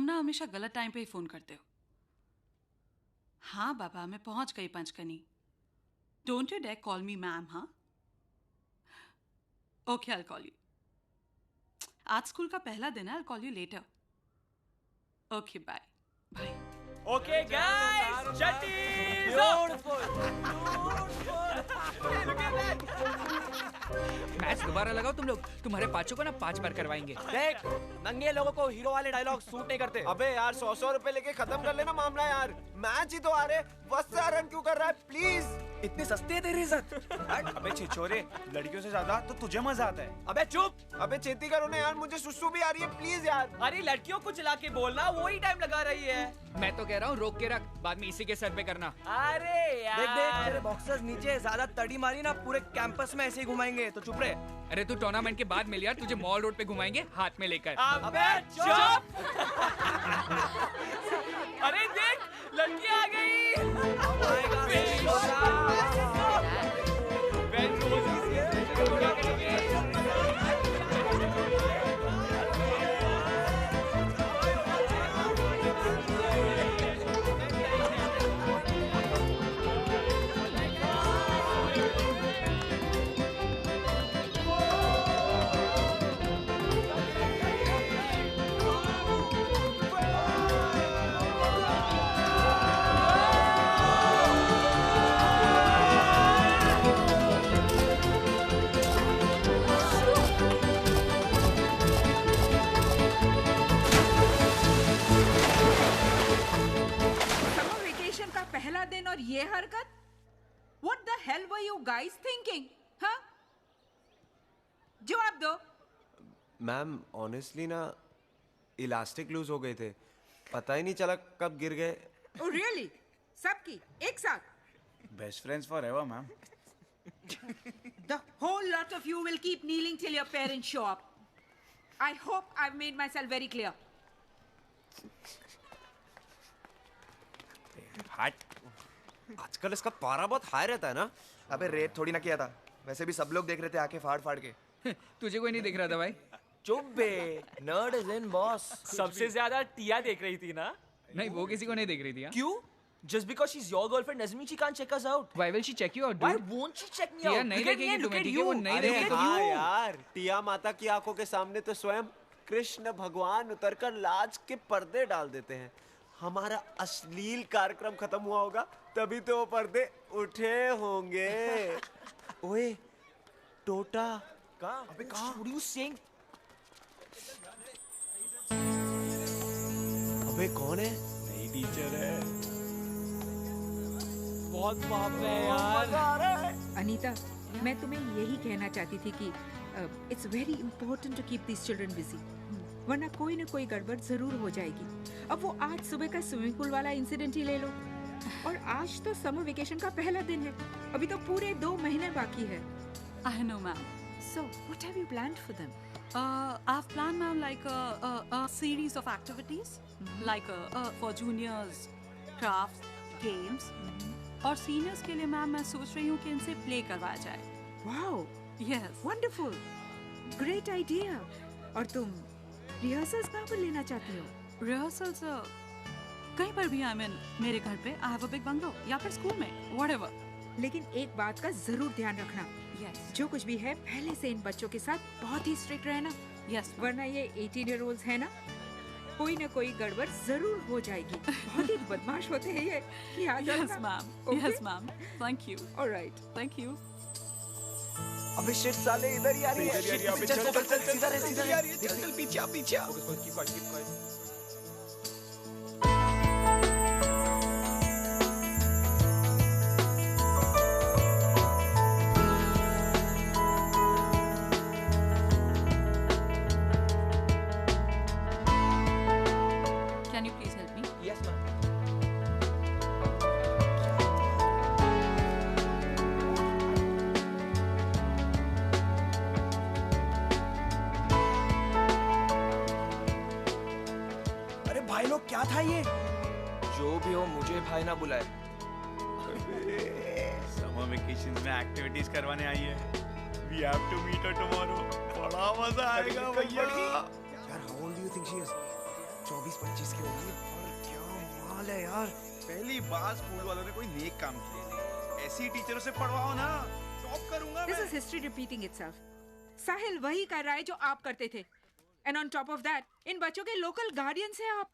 तुम ना हमेशा गलत टाइम पे ही फोन करते हो। हाँ बाबा, मैं पहुंच गई Panchgani. Don't you dare call me ma'am. हाँ ओके, आई कॉल यू। आज स्कूल का पहला दिन है, I call you later. Okay bye bye. Okay, guys, Chattis! Beautiful. Look at that! Match दोबारा लगाओ तुम लोग, तुम्हारे पांचों को ना 5 बार करवाएंगे। देख, नंगे लोगों को हीरो वाले डायलॉग सूट नहीं करते। अबे यार 100 रुपए लेके खत्म कर लेना मामला यार। मैच ही तो आ रहे, बस से रन क्यों कर रहा है प्लीज। इतनी सस्ती है तेरी इज्जत। अबे छिछोरे, लड़कियों से ज्यादा तो तुझे मजा आता है। अबे चुप। अबे चेती करो ना यार, मुझे सुसु भी आ रही है प्लीज यार। अरे लड़कियों को चिल्ला के बोलना, वो ही टाइम लगा रही है। मैं तो कह रहा हूँ रोक के रख, बाद में इसी के सर पे करना। अरे यार, देख देख, तेरे बॉक्सर्स नीचे ज्यादा तड़ी मारी ना पूरे कैंपस में ऐसे ही घुमाएंगे, तो चुप रहे। अरे तू टूर्नामेंट के बाद मिल यार, तुझे मॉल रोड पे घुमाएंगे हाथ में लेकर। अबे चुप! अरे देख, लड़की आ गई। पहला दिन और ये हरकत? What the hell were you guys thinking? हाँ? जवाब दो। मैम ऑनेस्टली ना इलास्टिक लूज हो गए थे, पता ही नहीं चला कब गिर गए। Oh really? सबकी एक साथ? Best friends forever ma'am. The whole lot of you will keep kneeling till your parents show up. I hope I've made myself very clear. हट, आजकल इसका पारा बहुत हाई रहता है ना। अबे रेप थोड़ी ना किया था, वैसे भी सब लोग देख रहे थे आके फाड़ फाड़ के। तुझे कोई नहीं दिख रहा था भाई। चुप बे, नर्ड इज इन बॉस। सबसे ज्यादा टिया देख रही थी ना? नहीं, वो किसी को नहीं दिख रही थी। हाँ? क्यों? Just because she's your girlfriend doesn't mean she can't check us out. Why will she check you out, Why dude? won't she check me Tiya out? नहीं Look at me देखेगी and look तुम्हें, at ठीक है? you. वो नहीं अरे देखेगी हाँ तुम्हें। यार, टिया माता की आंखों के सामने तो स्वयं कृष्ण भगवान उतरकर लाज के पर्दे डाल देते हैं। हमारा अश्लील कार्यक्रम खत्म हुआ होगा तभी तो वो पर्दे उठे होंगे। ओए टोटा कहाँ? अबे कहाँ? What are you saying? अबे कौन है? नई टीचर है। बहुत पाप है यार। अनीता, मैं तुम्हें यही कहना चाहती थी कि it's very important to keep this children busy, वरना कोई ना कोई गड़बड़ जरूर हो जाएगी। अब वो आज सुबह का स्विमिंग पूल वाला इंसिडेंट ही ले लो, और आज तो समर वेकेशन का पहला दिन है, अभी तो पूरे 2 महीने बाकी है। I know, ma'am. So, what have you planned for them? I've planned, ma'am, like a series of activities, like for juniors, crafts, games, और सीनियर्स के लिए मैम मैं सोच रही हूँ कि इनसे प्ले करवाया जाए। Wow, Yes. wonderful, great idea. और तुम रिहर्सल्स कहाँ पर लेना चाहती हो? रिहर्सल्स कहीं पर भी, आई मीन मेरे घर पे, I have a big bungalow, या फिर स्कूल में, व्हाटएवर। लेकिन एक बात का जरूर ध्यान रखना, यस जो कुछ भी है पहले से इन बच्चों के साथ बहुत ही स्ट्रिक्ट रहना, यस वरना ये 18 ईयर ओल्ड है ना, कोई ना कोई गड़बड़ जरूर हो जाएगी। बहुत ही बदमाश होते हैं ये, याद यस रखना। Ma'am, Okay? Yes ma'am, thank you, Alright. Thank you. अबे शिट साले, इधर ही आ रही है। चल सीधा रहे, सीधा रहे। चल पीछे पीछे। Can you please help me? Yes ma'am. अरे भाई लोग, क्या था ये? जो भी हो, मुझे भाई ना बुलाए। समर वेकेशन में एक्टिविटीज करवाने आई है। We have to meet her tomorrow. बड़ा मजा आएगा भैया। यार, how old do you think she is? 24-25 की होगी और क्या माल है यार। पहली बार स्कूल वालों ने कोई नेक काम किया। ऐसी टीचरों से पढ़वाओ ना, टॉप करूंगा दिस मैं। Is history repeating itself. Sahil वही कर रहा है जो आप करते थे। And on top of that, इन बच्चों के लोकल गार्डियंस हैं आप।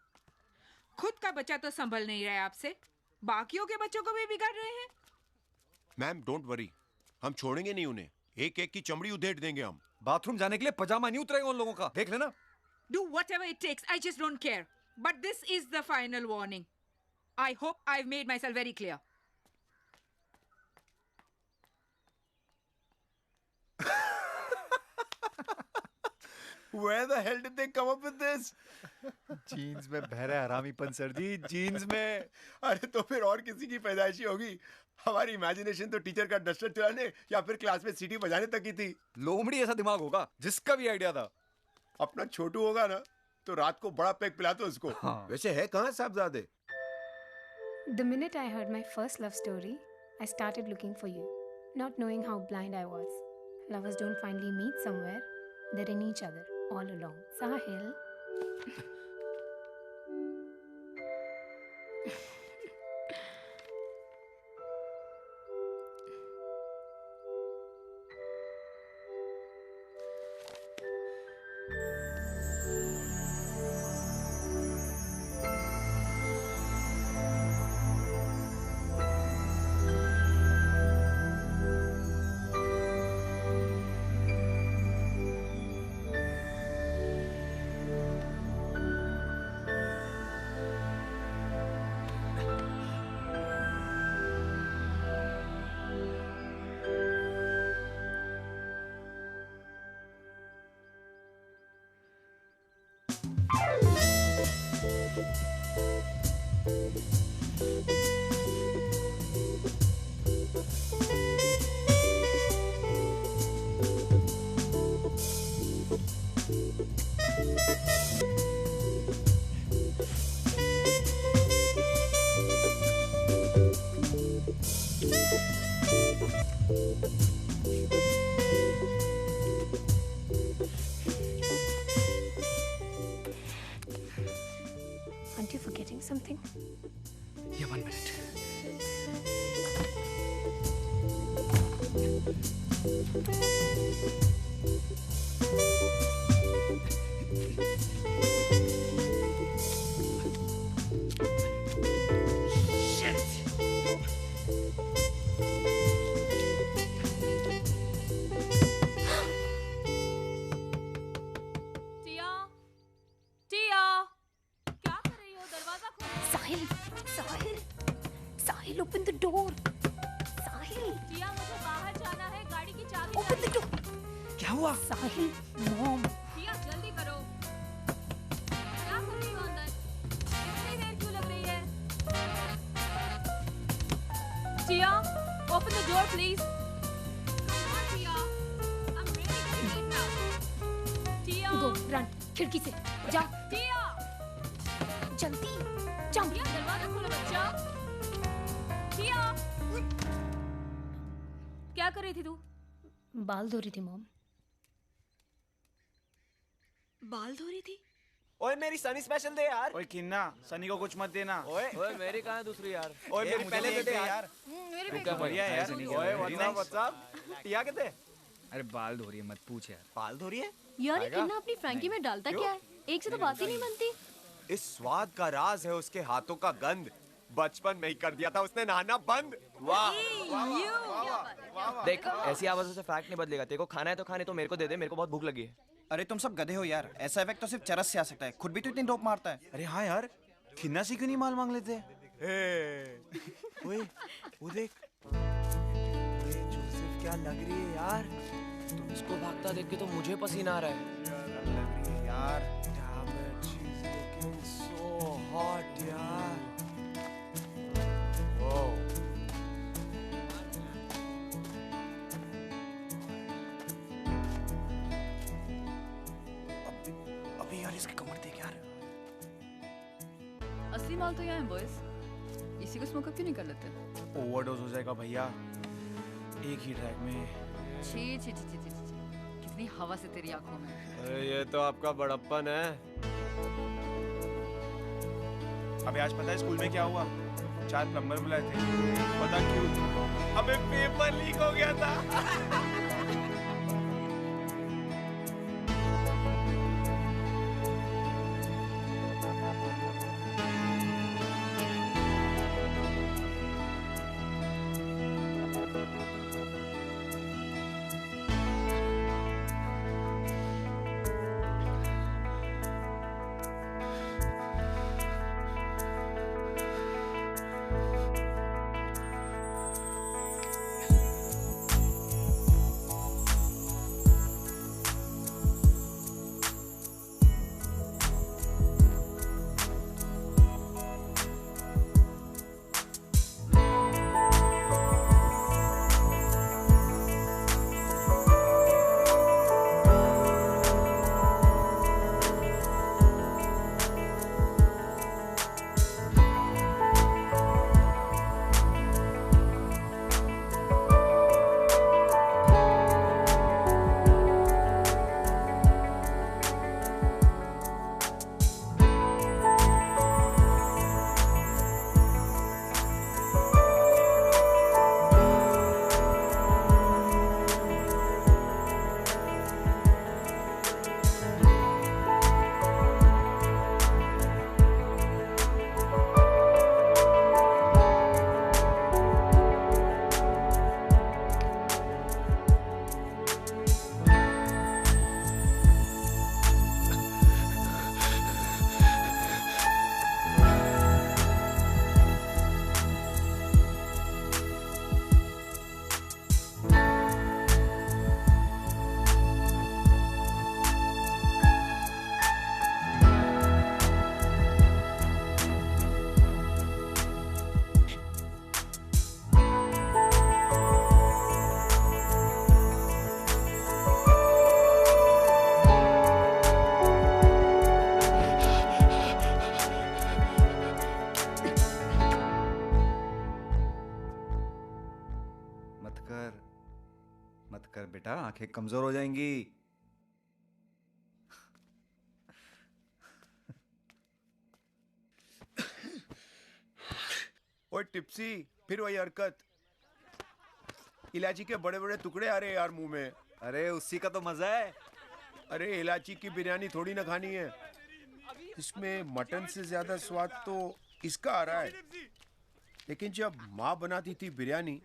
खुद का बच्चा तो संभल नहीं रहा है आपसे, बाकियों के बच्चों को भी बिगाड़ रहे हैं। मैम डोंट वरी, हम छोड़ेंगे नहीं उन्हें। एक एक की चमड़ी उधेड़ देंगे हम। बाथरूम जाने के लिए पजामा नहीं उतरेगा उन लोगों का, देख लेना। Do whatever it takes. I just don't care. But this is the final warning. I hope I've made myself very clear. Where the hell did they come up with this? Genes में बहरा हरामीपन sir जी, jeans में। अरे तो फिर और किसी की पैदाइशी होगी। हमारी इमेजिनेशन तो टीचर का डस्टर चुराने या फिर क्लास में सीटी बजाने तक की थी। लोमड़ी ऐसा दिमाग होगा जिसका भी आइडिया था। अपना छोटू होगा ना तो रात को बड़ा पैक पिला दो उसको। हाँ। वैसे है कहाँ साहबजादे? The minute I heard my first love story, I started looking for you, not knowing how blind I was. Lovers don't finally meet somewhere, they're in each other, all along. Sahil. Aren't you forgetting something? Yeah, 1 minute. टिया, टिया, क्या कर रही हो? दरवाजा खोलो। Sahil! Sahil! Sahil, open the door! Sahil! टिया, मुझे बाहर जाना है, गाड़ी की चाबी Open the चाहिए। door! क्या हुआ? Sahil! Mom! टिया, जल्दी करो। क्या कर रही हो अंदर? इतनी देर क्यों लग रही है? टिया, open the door, please. Come on, Tiya. I'm really very late now. Tiya. Go, run! खिड़की से जा! टिया. जल्दी! Jump! टिया, दरवाजा खोलो बच्चा। टिया. क्या कर रही थी तू? बाल धो रही थी मॉम। बाल धो रही थी? ओए मेरी सनी स्पेशल दे यार। ओए किन्ना, सनी को कुछ मत देना। ओए ओए मेरी कहाँ है दूसरी यार? ओए मेरी मुझे पहले भी दे दे एक दे यार। मेरे रुका पे बढ़िया है यार। ओए व्हाट्स अप? टिया के दे। अरे बाल धो रही है, मत पूछ यार। बाल धो रही है? यार ये किन्ना अपनी फ्रैंकी में डालता क्या है? एक से तो बात ही नहीं बनती। इस स्वाद का राज है उसके हाथों का गंध। बचपन में ही कर दिया था उसने नहाना बंद। वाह देख, ऐसी आवाजों से फैक्ट नहीं बदलेगा। तेरे को खाना है तो खाने, तो मेरे को दे दे, मेरे को बहुत भूख लगी है। अरे तुम सब गधे हो यार, ऐसा इफेक्ट तो सिर्फ चरस से आ सकता है। खुद भी तो इतनी डोप मारता है। अरे हाँ यार, खिन्ना से क्यों नहीं माल मांग लेते? ओए वो देख, ओए जोसेफ क्या लग रही है यार। इसको भागता देख के तो मुझे पसीना आ रहा है। यार Damn it, she's looking so hot यार। Whoa. अभी यार इसकी कमर देख यार। असली माल तो यहाँ है बॉयज। इसी को स्मोक अप क्यों नहीं कर लेते? ओवरडोज हो जाएगा भैया, एक ही ट्रैक में। छी छी छी छी छी छी। कितनी हवा से तेरी आंखों में। अरे ये तो आपका बड़प्पन है। अबे आज पता है स्कूल में क्या हुआ? 4 प्लम्बर बुलाए थे। पता क्यों? अबे पेपर लीक हो गया था। मत कर बेटा, आंखें कमजोर हो जाएंगी। ओए टिप्सी, फिर वही हरकत। इलायची के बड़े बड़े टुकड़े आ रहे यार मुंह में। अरे उसी का तो मजा है। अरे इलायची की बिरयानी थोड़ी ना खानी है, इसमें मटन से ज्यादा स्वाद तो इसका आ रहा है। लेकिन जब माँ बनाती थी बिरयानी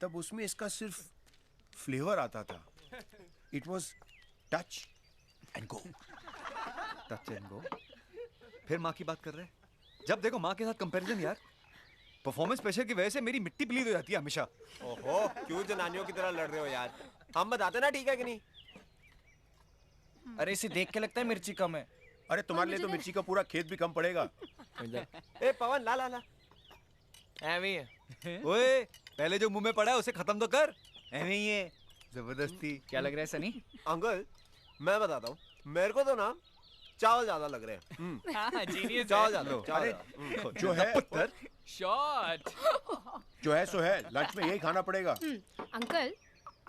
तब उसमें इसका सिर्फ फ्लेवर आता था। It was touch and go. Touch and go. फिर माँ की बात कर रहे हैं? जब देखो माँ के साथ कंपैरिजन यार। परफॉर्मेंस प्रेशर की वजह से मेरी मिट्टी पलीद हो जाती है हमेशा। ओहो, क्यों जनानियों की तरह लड़ रहे हो यार? हम बताते ना ठीक है कि नहीं? अरे इसे देख के लगता है मिर्ची कम है। अरे तुम्हारे लिए तो मिर्ची का पूरा खेत भी कम पड़ेगा। ए पवन ला ला ला। एवी है। ओए, पहले जो मुंह में पड़ा है उसे खत्म तो कर। एवे ही है, जबरदस्ती। क्या लग रहा है सनी? अंकल मैं बताता हूँ, मेरे को तो ना चावल ज्यादा लग रहे हैं। हाँ, जीनियस चावल ज्यादा। अरे जो है पुत्र शॉट। जो है सो है, लंच में यही खाना पड़ेगा। अंकल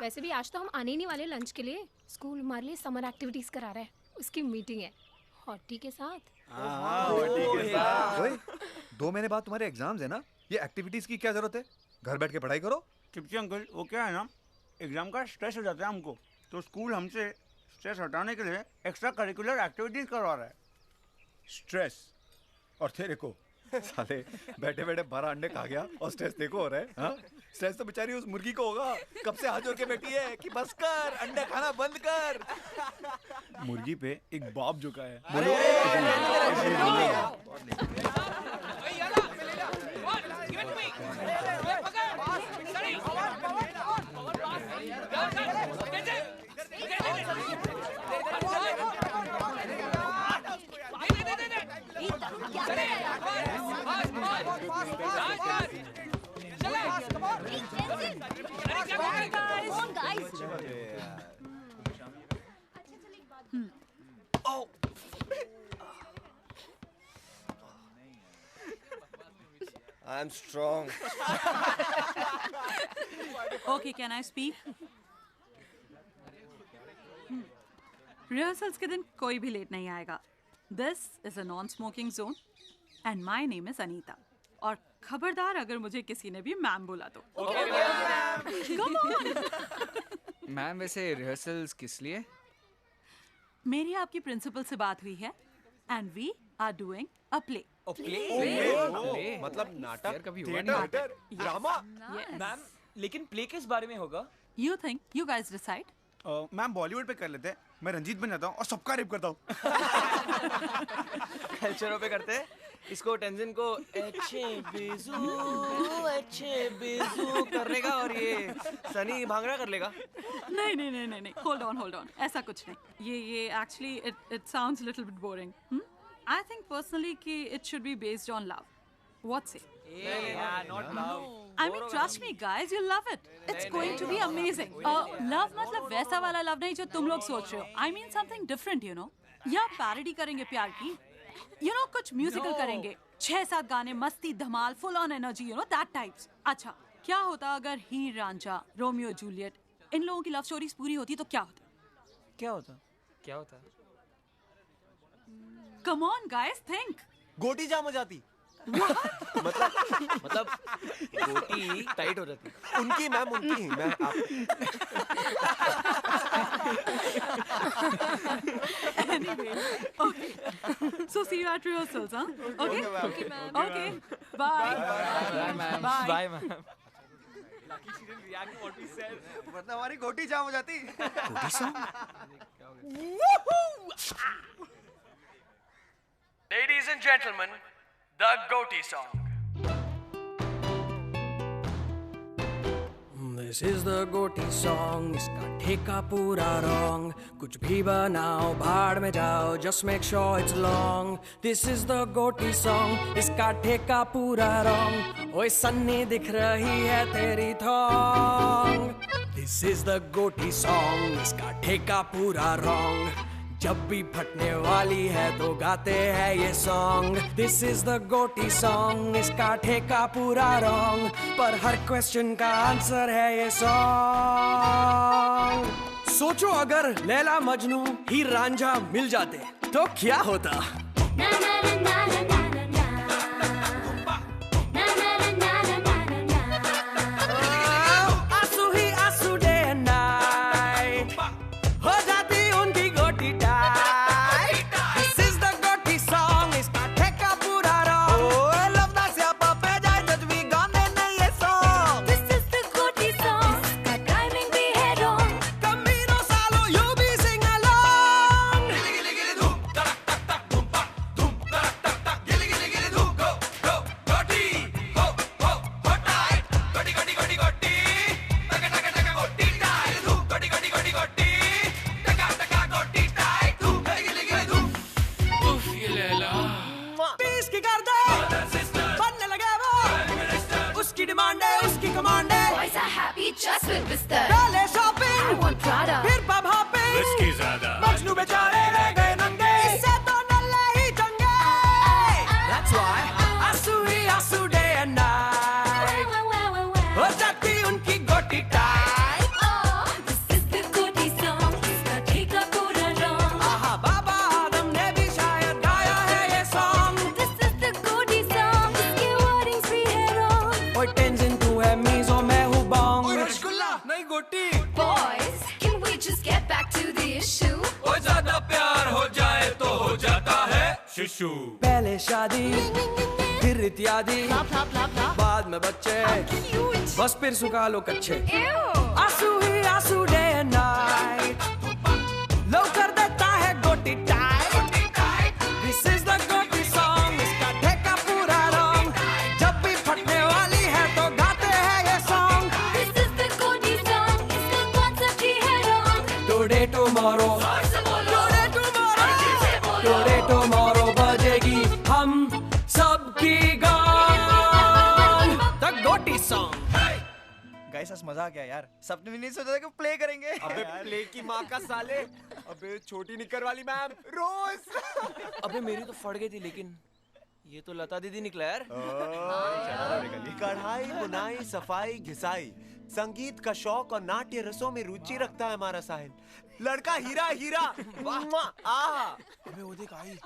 वैसे भी आज तो हम आने ही नहीं वाले लंच के लिए। स्कूल हमारे लिए समर एक्टिविटीज करा रहा है, उसकी मीटिंग है हॉटी के साथ। ओए, 2 महीने बाद तुम्हारे एग्जाम्स है ना, ये एक्टिविटीज की क्या जरूरत है? घर बैठ के पढ़ाई करो। टिप्सी अंकल, वो क्या है ना, एग्जाम का स्ट्रेस हो जाता है हमको, तो स्कूल हमसे स्ट्रेस हटाने के लिए एक्स्ट्रा करिकुलर एक्टिविटीज करवा रहा है। स्ट्रेस और तेरे को साले बैठे बैठे 12 अंडे खा गया और स्ट्रेस देखो हो रहा है। हाँ? स्ट्रेस तो बेचारी उस मुर्गी को होगा, कब से हाथ जोड़ के बैठी है कि बस कर, अंडे खाना बंद कर। मुर्गी पे एक बाप झुका है। I am strong. Okay, can I speak? Rehearsals के दिन कोई भी लेट नहीं आएगा. This is a non-smoking zone. And my name is Anita. और खबरदार अगर मुझे किसी ने भी मैम बोला तो। मैम वैसे रिहर्सल्स किस लिए? मेरी आपकी प्रिंसिपल से बात हुई है and we are doing a play. मतलब नाटक, कभी हुआ नहीं। Theatre, drama. मैम लेकिन प्ले किस बारे में होगा? You think, you guys decide. Ma'am Bollywood पे कर लेते हैं, मैं रंजीत बन जाता हूँ और सबका रेप करता हूँ। कल्चरों पे करते हैं, इसको टेंजन को अच्छे बेजू करने का और ये सनी भांगड़ा कर लेगा। नहीं, होल्ड ऑन, ऐसा कुछ नहीं। ये actually it sounds little bit boring. I think personally कि it should be based on love. What say? Not love. I mean, trust me, guys, you'll love it. It's going to be amazing. Love मतलब वैसा वाला love नहीं जो तुम लोग सोच रहे हो. I mean something different, you know. या पैरोडी करेंगे प्यार की. You know, कुछ म्यूजिकल करेंगे. 6-7 गाने, मस्ती, धमाल, full on energy, you know, that types. अच्छा, क्या होता अगर हीर रांझा, रोमियो जूलियट, इन लोगों की लव स्टोरीज पूरी होती तो क्या होता? क्या होता? Come on, guys, think. गोटी जाम हो जाती। मतलब गोटी टाइट हो जाती। उनकी मैम, उनकी मैं आप। Anyway, okay. So see you at rehearsals, huh? Okay. Okay, ma'am. Okay. Bye. Bye, ma'am. Bye. Bye, ma'am. वरना हमारी गोटी जाम हो जाती। Ladies and gentlemen, the Goatee song. This is the Goatee song. इसका ठेका पूरा wrong. कुछ भी बनाओ भाड़ में जाओ. Just make sure it's long. This is the Goatee song. इसका ठेका पूरा wrong. ओए सन्नी दिख रही है तेरी thong. This is the Goatee song. इसका ठेका पूरा wrong. जब भी फटने वाली है तो गाते हैं ये सॉन्ग. दिस इज द गोटी सॉन्ग. इसका ठेका पूरा रॉन्ग, पर हर क्वेश्चन का आंसर है ये सॉन्ग. सोचो अगर लैला मजनू हीर रांझा मिल जाते तो क्या होता? आंसू ही आंसू डे एंड नाइट हो जाती उनकी गोटी टाइट. दिस इज द गोटी सॉन्ग. इसका ठेका पूरा रॉन्ग. लवना स्यापा पे जाए जज भी गाने नहीं ये सॉन्ग. दिस इज द गोटी सॉन्ग. इसका टाइमिंग भी है रॉन्ग. कमीनो सालो यू भी सिंग अलोंग. गिली गिली धूम तड़क तक तक धूम पक धूम तड़क तक तक गिली गिली गिली धूम. गो गो गोटी हो टाइट. गोटी गोटी गोटी गोटी टका टका टका गोटी टाइट. धूम गोटी गोटी गोटी गोटी टका टका गोटी टाइट. धूम गिली गिली धूम. उफ ये लैला। पीस की कर दे बनने लगे वो. उसकी डिमांड है उसकी कमांड है. Boys are happy just with Mister. डाले शॉपिंग I want Prada. फिर पब हॉपिंग. मजनू बेचारे रह गए नंगे. इससे तो नल्ले ही चंगे. That's why आंसू ही आंसू डे एंड नाइट हो जाती उनकी गोटी tight. This is the Goatee song. इसका ठेका पूरा wrong. आहा बाबा आदम ने भी शायद गाया है ये song. This is the Goatee song. इसके wordings भी है wrong. ओए टेंशन तू है मीज़ो मैं हूँ बॉन्ग. रसगुल्ला नहीं गोटी. Boys, can we just get back to the issue? ओ ज्यादा प्यार हो जाए तो हो जाता है शिशु. पहले शादी फिर इत्यादि. बाद में बच्चे बस फिर सुखा लो कच्चे. Ew. आंसू ही आंसू डे एंड नाइट लो कर देता है गोटी टाइट. दिस इज द गोटी सॉन्ग. इसका ठेका पूरा रॉन्ग. जब भी फटने वाली है तो गाते हैं ये song. This is the Goatee song. इसका concept ही है wrong. Today tomorrow today tomorrow today tomorrow बजेगी हम सबकी गान. द गोटी सॉन्ग. गाइस आज मजा आ गया यार. सबने भी नहीं सोचा था कि प्ले करेंगे. अबे प्ले की माँ का साले. अबे छोटी निकर वाली मैम रोज. अबे मेरी तो फट गई थी लेकिन ये तो लता दीदी निकला यार. कढ़ाई बुनाई सफाई घिसाई संगीत का शौक और नाट्य रसों में रुचि रखता है हमारा साहिल. लड़का हीरा हीरा. वाह आहा. अबे वो देख आई.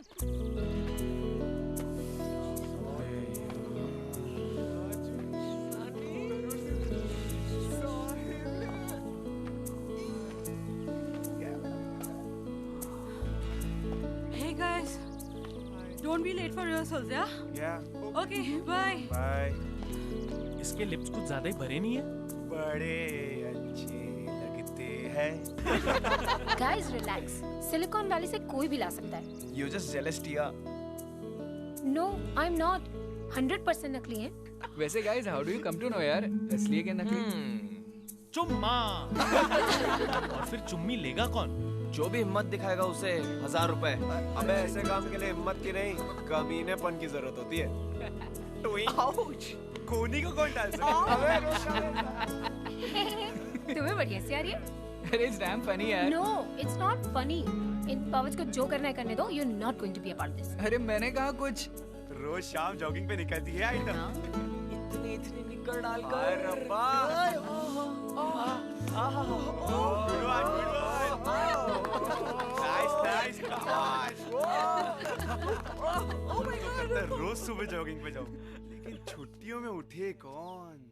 Don't be late for rehearsals, yeah? Yeah. Okay, bye. Bye. इसके लिप्स कुछ ज्यादा ही भरे नहीं है? बड़े अच्छे लगते हैं। Guys, relax. Silicon Valley से कोई भी ला सकता है. You're just jealous, Tia. No, I'm not. 100% नकली हैं. वैसे guys, how do you come to know यार? असली है कि नकली? चुम्मा। और फिर चुम्मी लेगा कौन? जो भी हिम्मत दिखाएगा उसे 1000 रुपए। अबे ऐसे काम के लिए हिम्मत की नहीं, कमीनेपन की जरूरत होती है। Ouch! कोनी को कौन डाल सकता? तुम्हें बढ़िया सी आ रही है? अरे it's damn funny यार। No, it's not funny. इन पवच को जो करना है करने दो. You're not going to be a part of this. अरे मैंने कहा कुछ। रोज शाम जॉगिंग पे निकलती है आइटम। इतनी निकल डालकर। हाय रब्बा। Nice. रोज सुबह जॉगिंग पे जाऊँ, लेकिन छुट्टियों में उठे कौन?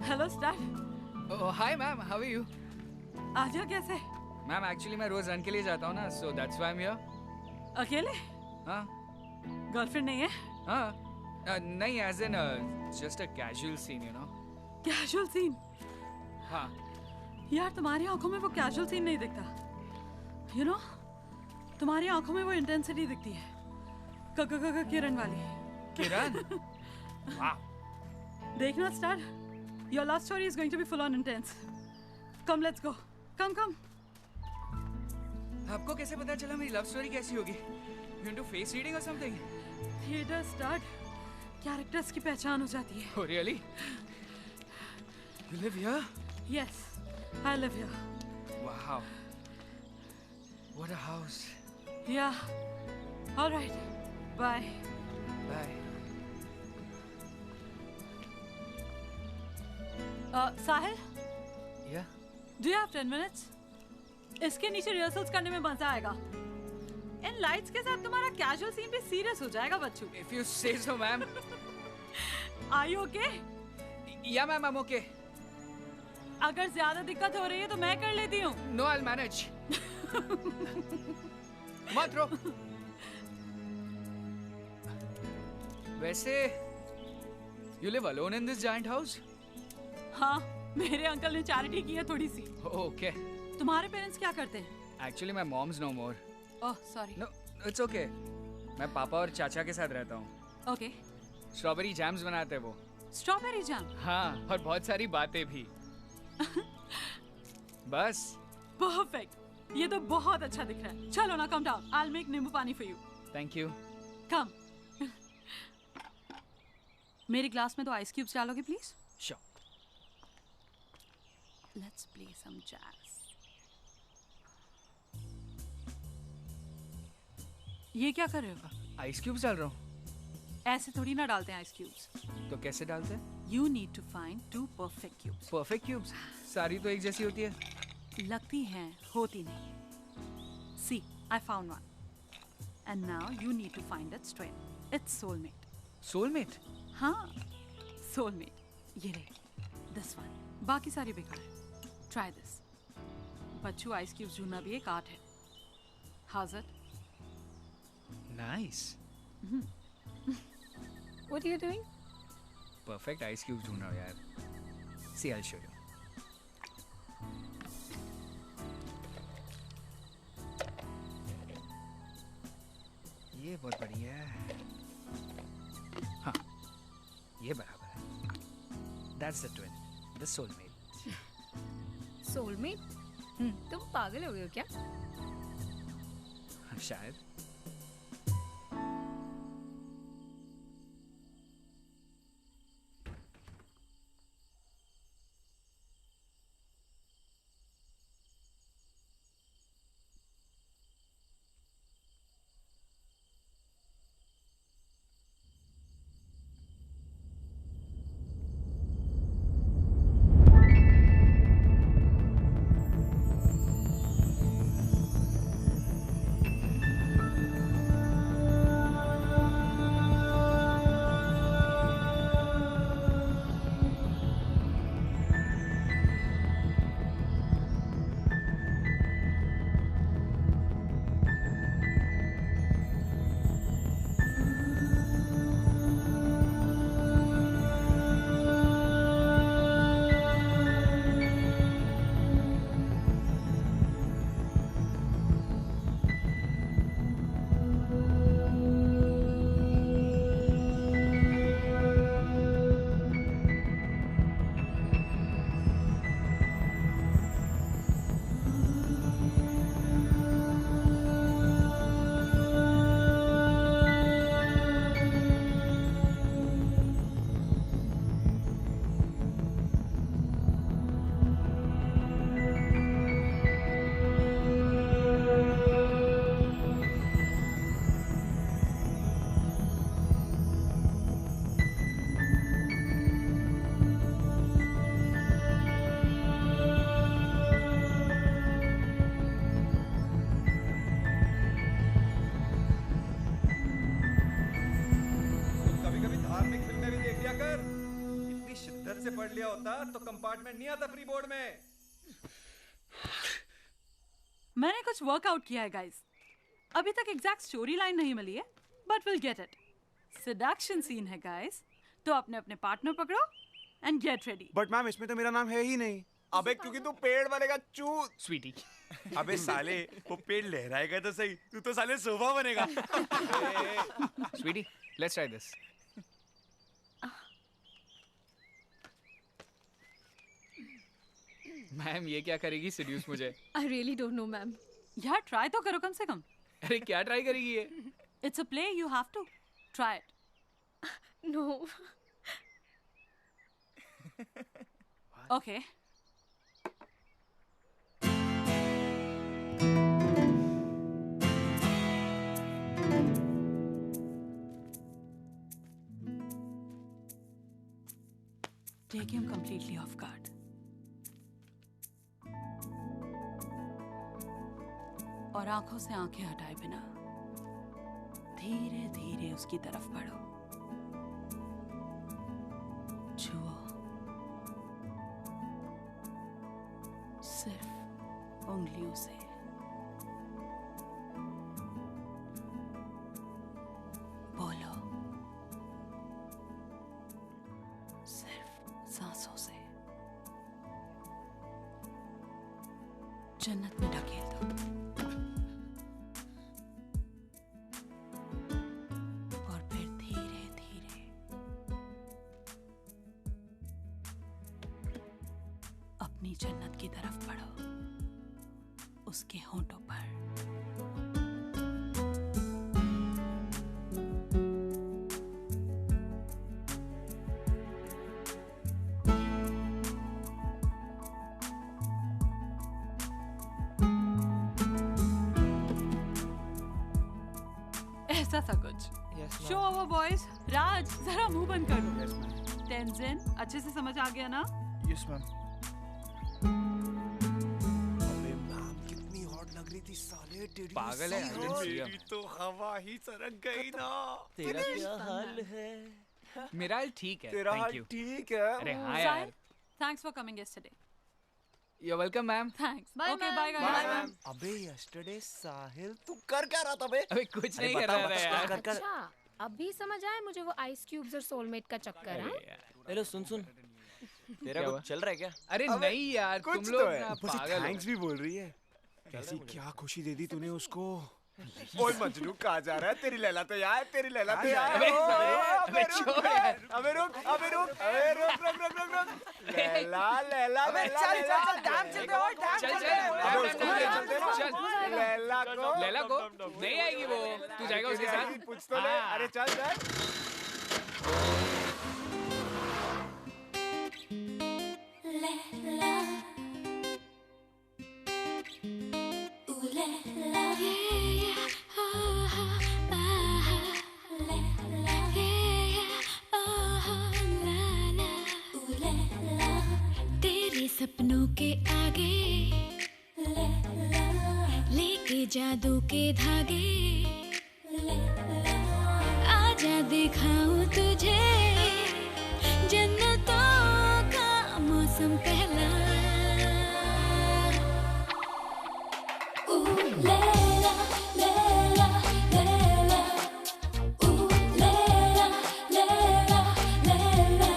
Hello, Star. Oh, hi ma'am, how are you? आजा कैसे? मैम एक्चुअली मैं रोज रन के लिए जाता हूँ ना, so that's why I'm here. अकेले? हाँ? गर्लफ्रेंड नहीं है? हाँ? नहीं, as in just a casual scene, you know. Casual scene? हाँ. यार तुम्हारी आंखों में वो casual scene नहीं दिखता. You know? तुम्हारी आंखों में वो intensity दिखती है. किरण वाली. किरण? Wow. देखना star. Your love story is going to be full on intense. Come, let's go. Come. आपको कैसे पता चला मेरी लव स्टोरी कैसी होगी? You into face reading or something? Theater start. Characters की पहचान हो जाती है. Oh really? You live here? Yes, I live here. Wow. What a house. Yeah. All right. Bye. Bye. Sahil? Yeah. Do you have 10 minutes? इसके नीचे rehearsals करने में मजा आएगा. इन लाइट्स के साथ तुम्हारा कैजुअल सीन भी सीरियस हो जाएगा बच्चों. If you say so, ma'am. Are you okay? Yeah, ma'am, I'm okay. अगर ज्यादा दिक्कत हो रही है तो मैं कर लेती हूँ. No, I'll manage. मत रो. वैसे, you live alone in this giant house? हाँ, मेरे अंकल ने चैरिटी की है थोड़ी सी. Okay. तुम्हारे पेरेंट्स क्या करते हैं? Actually, my mom's no more. Oh, sorry. No, it's okay. मैं पापा और चाचा के साथ रहता हूँ. Okay. स्ट्रॉबेरी जैम्स बनाते हैं वो. Strawberry jam? हाँ, और बहुत सारी बातें भी. बस. Perfect. ये तो बहुत अच्छा दिख रहा है. चलो ना, come down. I'll make नींबू पानी for you. Thank you. Come. मेरे ग्लास में तो आइस क्यूब्स डालोगे please? Sure. Let's play some jazz. ये क्या कर रहे हो? आइस क्यूब्स डाल रहा हूँ. ऐसे थोड़ी ना डालते हैं आइस क्यूब्स. तो कैसे डालते हैं? You need to find 2 perfect cubes. Perfect cubes? सारी तो एक जैसी होती है. लगती हैं, होती नहीं. See, I found one. And now you need to find its twin. It's soulmate. Soulmate? हाँ, soulmate. ये रहे. This one. बाकी सारी बेकार है. Try this. Bachchu ice cubes ढूंढना भी एक आर्ट है. How's it? Nice. What are you doing? Perfect ice cubes ढूंढ रहा हूँ यार. See, I'll show you. ये बहुत बढ़िया है. हाँ, ये बराबर है. That's the twin. The soulmate. Soulmate? तुम पागल हो गए हो क्या? शायद। पढ़ लिया होता तो कंपार्टमेंट नहीं आता प्री बोर्ड में। मैंने कुछ वर्कआउट किया है गाइस। अभी तक एग्जैक्ट स्टोरी लाइन नहीं मिली है, but will get it. Seduction scene है गाइस, तो अपने अपने पार्टनर पकड़ो and get ready. But ma'am इसमें तो मेरा नाम है ही नहीं। अबे क्योंकि तू पेड़ बनेगा चूत। स्वीटी। अबे साले वो पेड़ लहराएगा तो सही, तू तो साले सोफा बनेगा। Sweetie, let's try this. Ma'am ये क्या करेगी सेड्यूस मुझे? I really don't know ma'am. यार ट्राई तो करो कम से कम। अरे क्या ट्राई करेगी ये? It's a play, you have to try it. No. Okay. Take him completely off guard. और आंखों से आंखें हटाए बिना धीरे धीरे उसकी तरफ बढ़ो, छुओ, सिर्फ उंगलियों से। बोलो, सिर्फ सांसों से। जन्नत में ढकेल दो। जन्नत की तरफ बढ़ो, उसके होंठों पर। ऐसा था कुछ। Show over boys. राज जरा मुंह बंद करो। टेंशन अच्छे से समझ आ गया ना? Yes ma'am. पागल है, मेरी तो हवा ही सरक गई ना। तेरा क्या हाल है? मेरा हाल ठीक है, तेरा हाल थैंक यू। ठीक है। अरे हाँ यार। Thanks for coming yesterday. You're welcome ma'am. Thanks. Bye, okay ma'am. Bye Bye, guys. ma'am. अबे यस्टरडे साहिल तू कर क्या रहा था बे? अबे कुछ नहीं कर रहा था यार। कर कर। अच्छा अभी समझ आया मुझे वो आइस क्यूब्स और सोलमेट का चक्कर है। हेलो सुन सुन, तेरा क्या कुछ हुआ? चल रहा है क्या? अरे नहीं यार, तुम कुछ लोग तो है। ना ऊपर से पागल हो। थैंक्स भी बोल रही है। ऐसी क्या खुशी दे दी तूने उसको। ओए मजनू कहाँ जा रहा है? तेरी लैला तो यहाँ है, तेरी लैला तो यहाँ है। अबे छोड़ यार। अबे रुक, अबे रुक, अबे रुक, रुक, रुक, रुक, रुक। लैला, लैला, अबे लैला, चल लैला। चल चल डैम चलते हो डैम चल चलते चल अबे उसको ले चलते ना। चल लैला को लैला को नहीं आएगी वो, तू जाएगा उसके साथ। पूछ तो ले। अरे चल चल। तेरे सपनों के आगे लेके जादू के धागे आजा दिखाऊं तुझे जन्नतों का मौसम पहला लैला लैला लैला लैला लैला लैला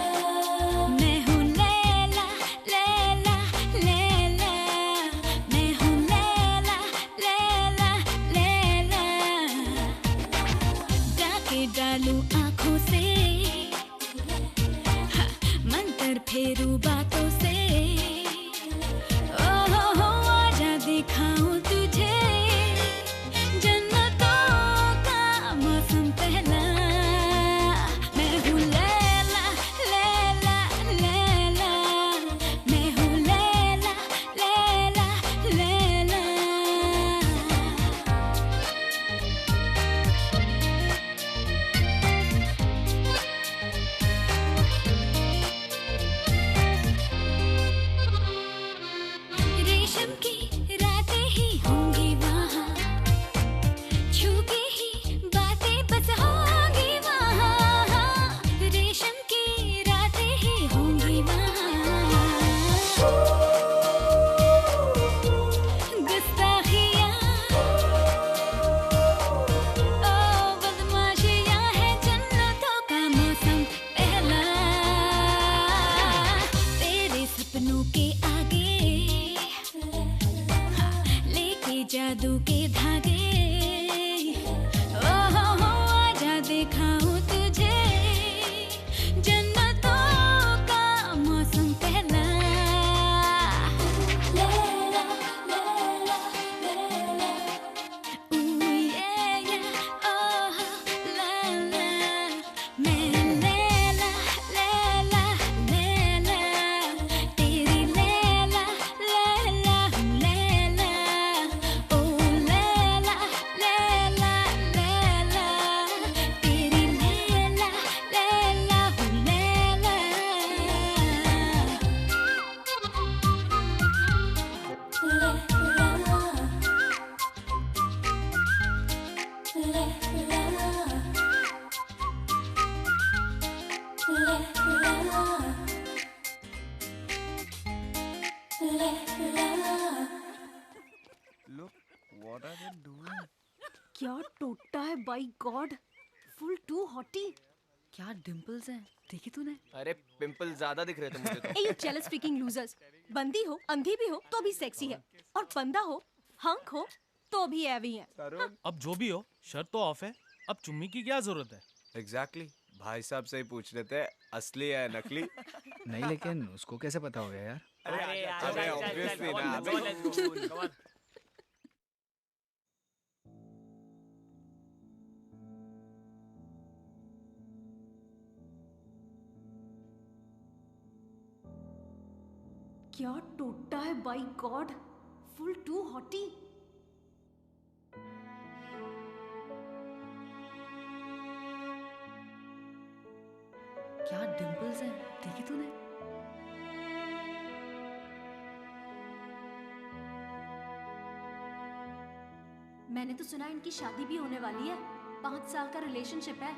मैं हूँ लैला लैला लैला मैं हूँ लैला लैला लैला डाके डालूं आँखों से मंतर फेरू बातों से ओ हो आजा दिखाऊं तुझे जन्नतों का मौसम पहला मैं हूँ लैला लैला लैला मैं हूँ लैला लैला लैला रेशम की रातें ही होंगी वहाँ छू के ही बातें बस होंगी वहाँ रेशम की रातें ही होंगी वहाँ गुस्ताखियाँ ओ बदमाशियाँ है जन्नतों का मौसम पहला तेरे सपनों के आगे लेके जादू के धागे ओ हो आजा दिखाऊं तुझे जन्नतों का मौसम पहला लैला लैला लैला ऊ ये ओह लैला मैं लैला लैला लैला तेरी लैला लैला लैला ओ लैला लैला लैला तेरी Laila Laila Look, what are they doing? क्या टोटा है by God, full to hottie. क्या डिंपल्स हैं, देखी तूने? अरे पिंपल ज्यादा दिख रहे थे मुझे तो। ए यू जेलस फ्रीकिंग लूजर्स, बंदी हो अंधी भी हो तो भी सेक्सी है, और बंदा हो हंक हो तो भी एवी है। अब जो भी हो शर्त तो ऑफ है, अब चुम्मी की क्या जरूरत है? Exactly. भाई साहब से ही पूछ रहे थे असली है नकली। नहीं लेकिन उसको कैसे पता हो गया यार? अबे obviously ना। क्या टोटा है by God, full to hottie. क्या डिंपल्स हैं, देखी तूने? मैंने तो सुना इनकी शादी भी होने वाली है, 5 साल का रिलेशनशिप है।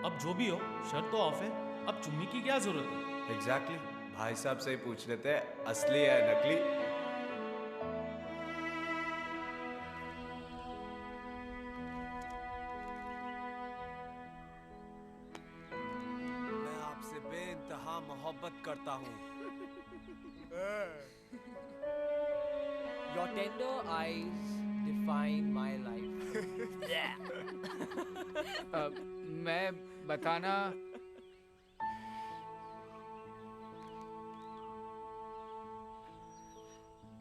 अब जो भी हो शर्त तो ऑफ है, अब चुम्मी की क्या जरूरत है? Exactly. भाई साहब से ही पूछ रहे थे असली है नकली। मोहब्बत करता हूँ। Your tender eyes define my life. मैं बताना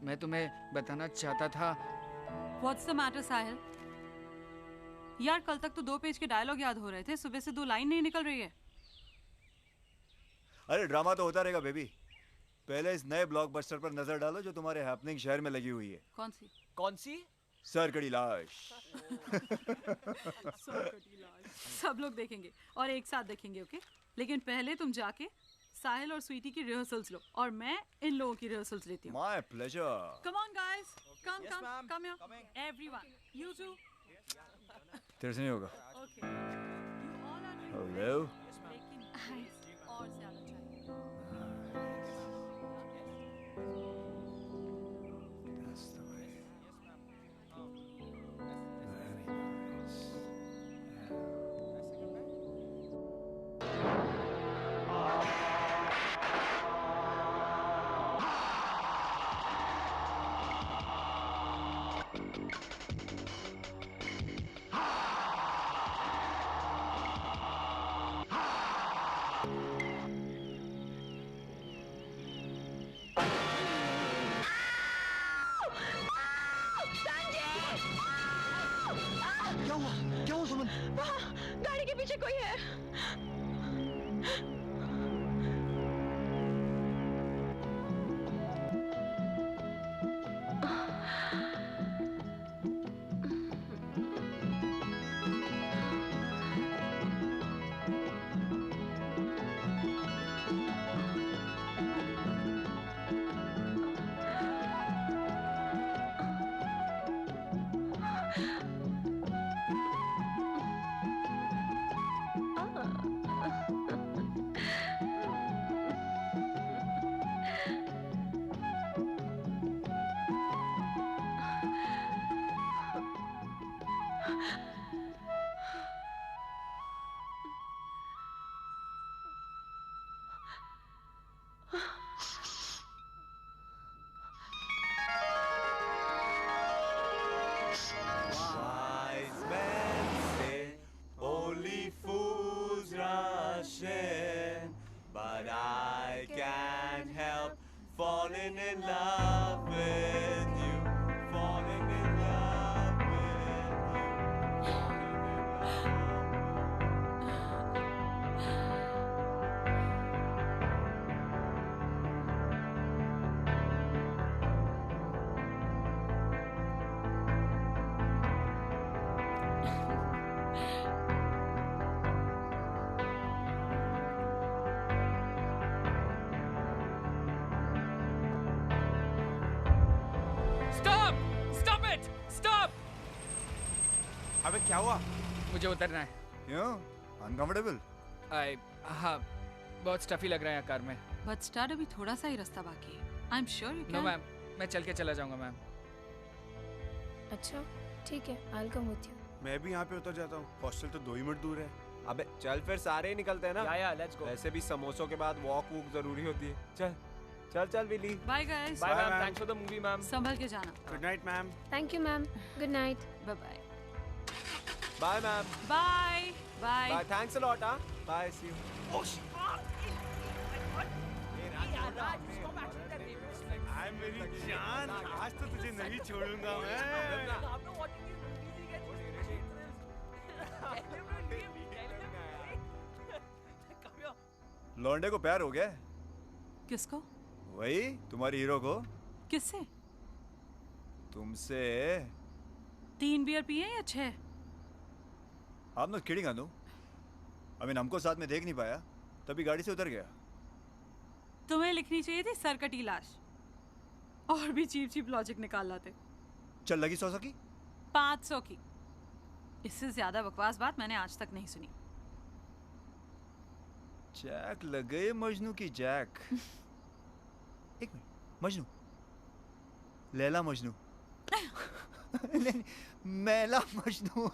मैं तुम्हें बताना चाहता था। What's the matter, साहिल? यार कल तक तो 2 पेज के डायलॉग याद हो रहे थे, सुबह से 2 लाइन नहीं निकल रही है। अरे ड्रामा तो होता रहेगा बेबी। पहले इस नए ब्लॉकबस्टर पर नजर डालो जो तुम्हारे हैपनिंग शहर में लगी हुई है। कौन सी? कौन सी? सरकड़ी लाश। सब लोग देखेंगे और एक साथ देखेंगे, ओके? लेकिन पहले तुम जाके साहिल और स्वीटी की रिहर्सल्स लो और मैं इन लोगों की रिहर्सल्स लेती हूँ। My pleasure. Come on guys, come here, everyone, you too. तेरे से नहीं होगा। Okay. You all are doing Hello. लेकिन और ज्यादा चाहिए। क्या हुआ सुमन? वहाँ गाड़ी के पीछे कोई है। Wise men say only fools rush in, but I can't help falling in love with you, falling in love with you. Stop! Stop it! Stop! अबे क्या हुआ? मुझे उतरना है। क्यों? अनकंफर्टेबल? हाँ, बहुत स्टफी लग रहा है कार में। But start अभी थोड़ा सा ही रास्ता बाकी है। I'm sure you no can. मैम, मैं चल के चला जाऊंगा मैम। अच्छा ठीक है, I'll come with you. मैं भी यहाँ पे उतर जाता हूँ। हॉस्टल तो 2 ही मिनट दूर है। अबे चल फिर सारे ही निकलते हैं ना। या लेट्स गो। वैसे भी समोसों के बाद वॉक वूक जरूरी होती है। चल चल चल Willy. Bye guys. Bye ma'am, thanks for the movie ma'am. संभल के जाना। Good night ma'am. Thank you, ma'am. Good night. Bye bye. Bye ma'am. Bye. Bye. Bye thanks a lot. हां बाय सी यू। हाय मेरी जान, आज तो तुझे नहीं छोड़ूंगा मैं। लौंडे को प्यार हो गया? किसको? वही तुम्हारी हीरो को। किससे? तुमसे। 3 बियर पिए या 6? आप नॉट किडिंग अनु। हमको साथ में देख नहीं पाया, तभी गाड़ी से उतर गया। तुम्हें लिखनी चाहिए थी सरकटी लाश। और भी चीप चीप लॉजिक निकाल लाते। चल लगी 100 की? 500 की। इससे ज्यादा बकवास बात मैंने आज तक नहीं सुनी। जैक लग गए मजनू की जैक। एक मिनट, मजनू, लैला मजनू। नहीं, मैला Majnu.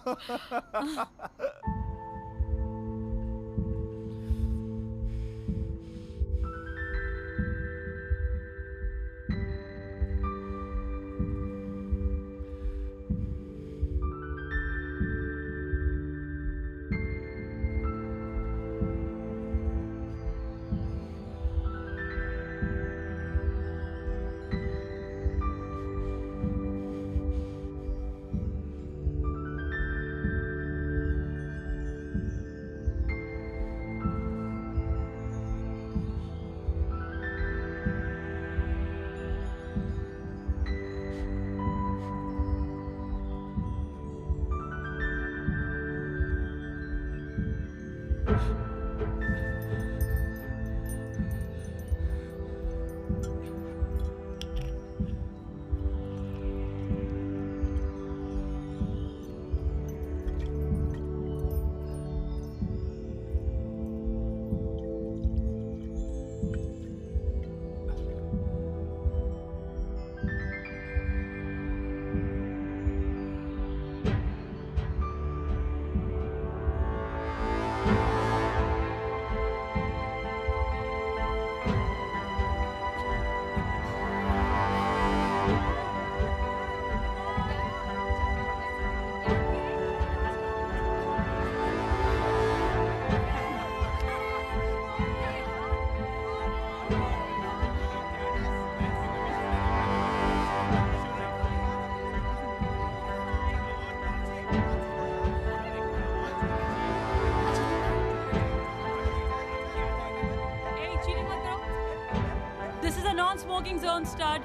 smoking zone, stud.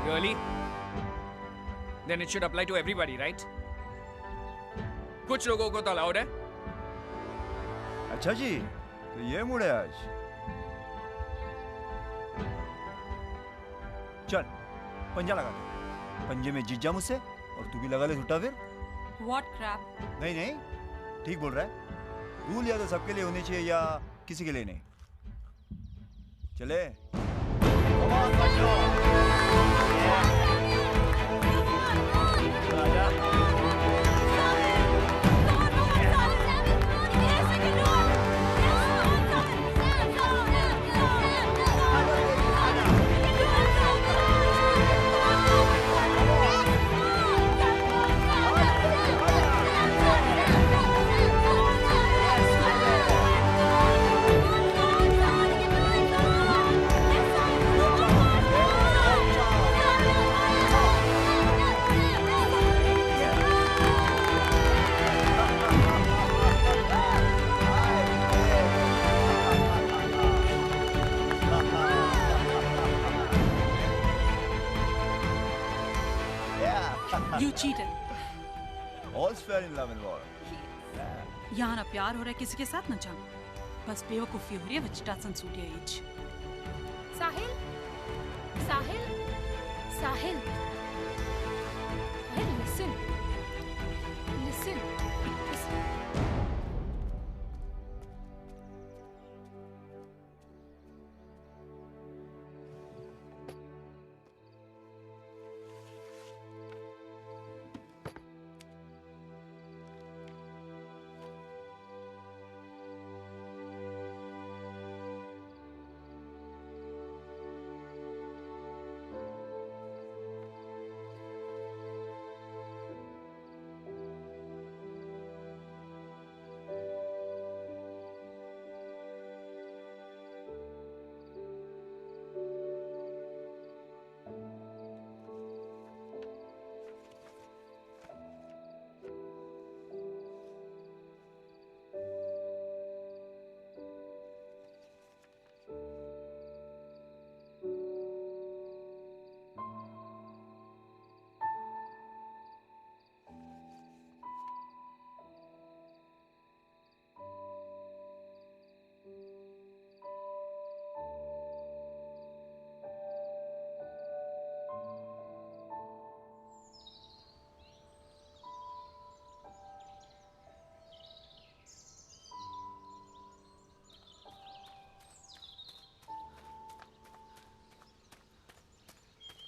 Really? Then it should apply to everybody, right? कुछ लोगों को तो अलाउड है. अच्छा जी, तो ये मूड है आज. चल, पंजा लगा दे. पंजे में जीत जा मुझसे और तू भी लगा ले छुट्टा फिर. What crap? नहीं नहीं, ठीक बोल रहा है. रूल या तो सबके लिए होने चाहिए या किसी के लिए नहीं. चले. You cheated. All's fair in love and war. यहाँ ना प्यार हो रहा है किसी के साथ ना जान. बस बेवकूफी हो रही है which doesn't suit your age. Sahil, Sahil, Sahil. Hey, listen. Listen. Listen.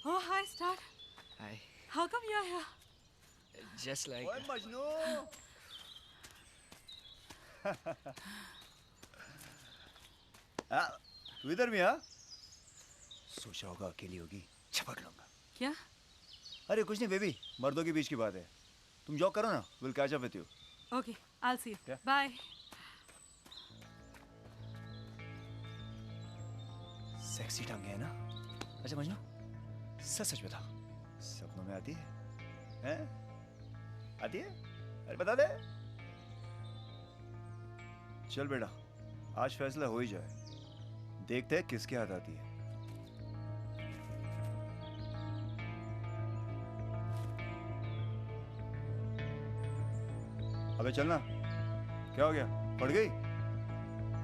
Oh, hi, Star. Hi. How come you're here? Just like. ओए मजनू. तू इधर भी हाँ? सोचा होगा अकेली होगी, छपक लूंगा. क्या? अरे कुछ नहीं बेबी, मर्दों के बीच की बात है. तुम जॉब करो ना, will catch up with you. Okay, I'll see you. Yeah. Bye. Sexy tongue है ना? अच्छा मजनू, सच सच बता, सपनों में आती है? हैं? आती है? अरे बता दे. चल बेटा, आज फैसला हो ही जाए. देखते हैं किसके हाथ आती है. अबे चलना. क्या हो गया? पड़ गई?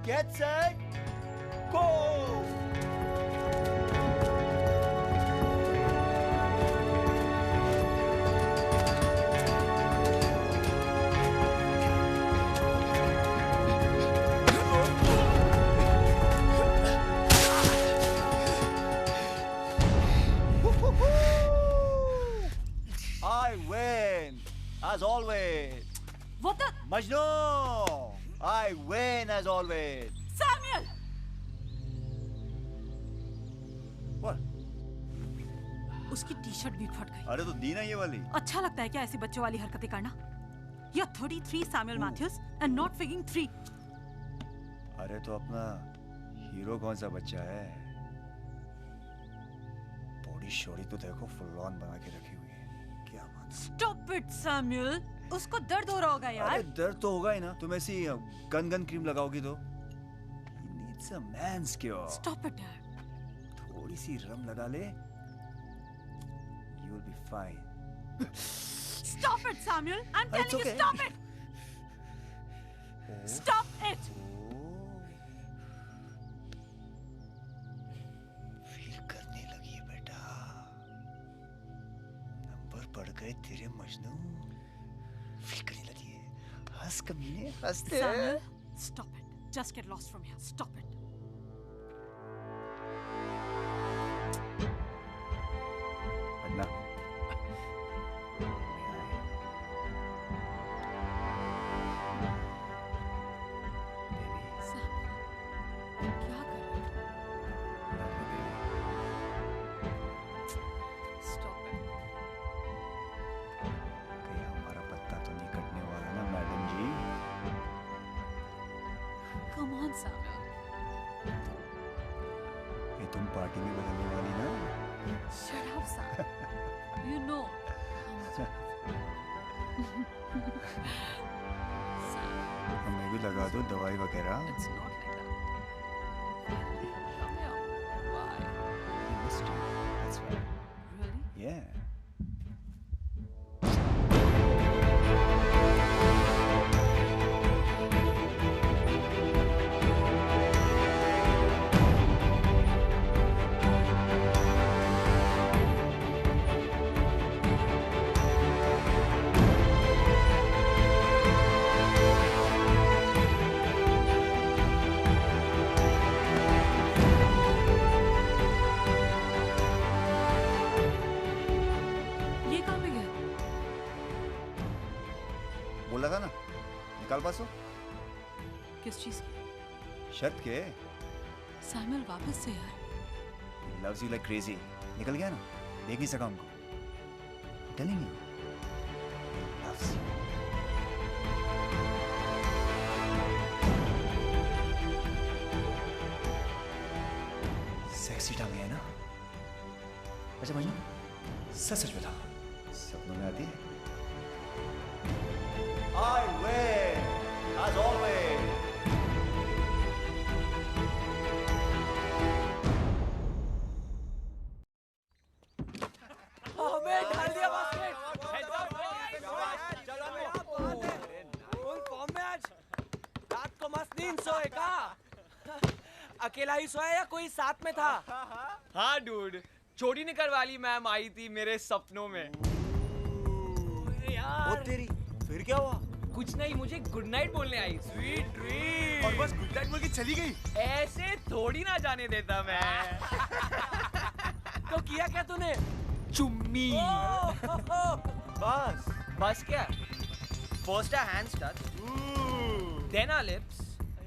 Get set, go! I win, as always. What the? Majnू, I win as always. Samuel! What? उसकी टी-शर्ट भी फट गई. अरे तो दी ना ये वाली. अच्छा लगता है क्या ऐसी बच्चों वाली हरकतें करना? You're 33 Samuel Matthews and not figuring 3. अरे तो अपना हीरो कौन सा बच्चा है? बॉडी शोड़ी तो देखो फुल ऑन बना के रखी हुई है. क्या बात. Stop it, Samuel. उसको दर्द हो रहा होगा यार. अरे दर्द तो होगा ही ना. तुम ऐसी गन क्रीम लगाओगी तो. He needs a man's cure. Stop it, Dad. थोड़ी सी रम लगा ले, you will be fine. Stop it, Samuel. I'm telling you, stop it. Stop it. Feel करने लगी है बेटा, नंबर बढ़ गए तेरे मजनू, फील करने लगी है, हंस कमीने हंसते। Samuel, stop it. Just get lost from here. Stop it. अन्ना क्या कर रहे हो? Stop it. कहीं हमारा पत्ता तो नहीं कटने वाला ना madam ji? Come on, Samuel. ये तुम पार्टी में बदलने वाली ना? Shut up, Sam. You know. हमें भी लगा दो दवाई वगैरह। It's not like that. Come here. Why? You missed it. That's right. Really? Yeah. ये कहाँ पे गया? बोला था ना, निकाल पासो। किस चीज की? शर्त के? Samuel, वापस से यार। He loves you like crazy. निकल गया ना, देख नहीं सका हमको। I'm telling you. He loves you. Sexy टांगे है ना? अच्छा मजनू, सच सच बता, सपनों में आती है? I win, as always. हमें डाल दिया बास्केट। फुल फॉर्म में आज। रात को मस्त नींद सोए का? अकेला ही सोया या कोई साथ में था? हाँ डूड, छोटी निकर वाली मैम आई थी मेरे सपनों में। ओ तेरी, फिर क्या हुआ? कुछ नहीं, मुझे गुड नाइट बोलने आई। Sweet dream. और बस गुड नाइट बोल के चली गई। ऐसे थोड़ी ना जाने देता मैं। तो किया क्या तूने? चुम्मी। बस क्या? First our hands touched, then our lips,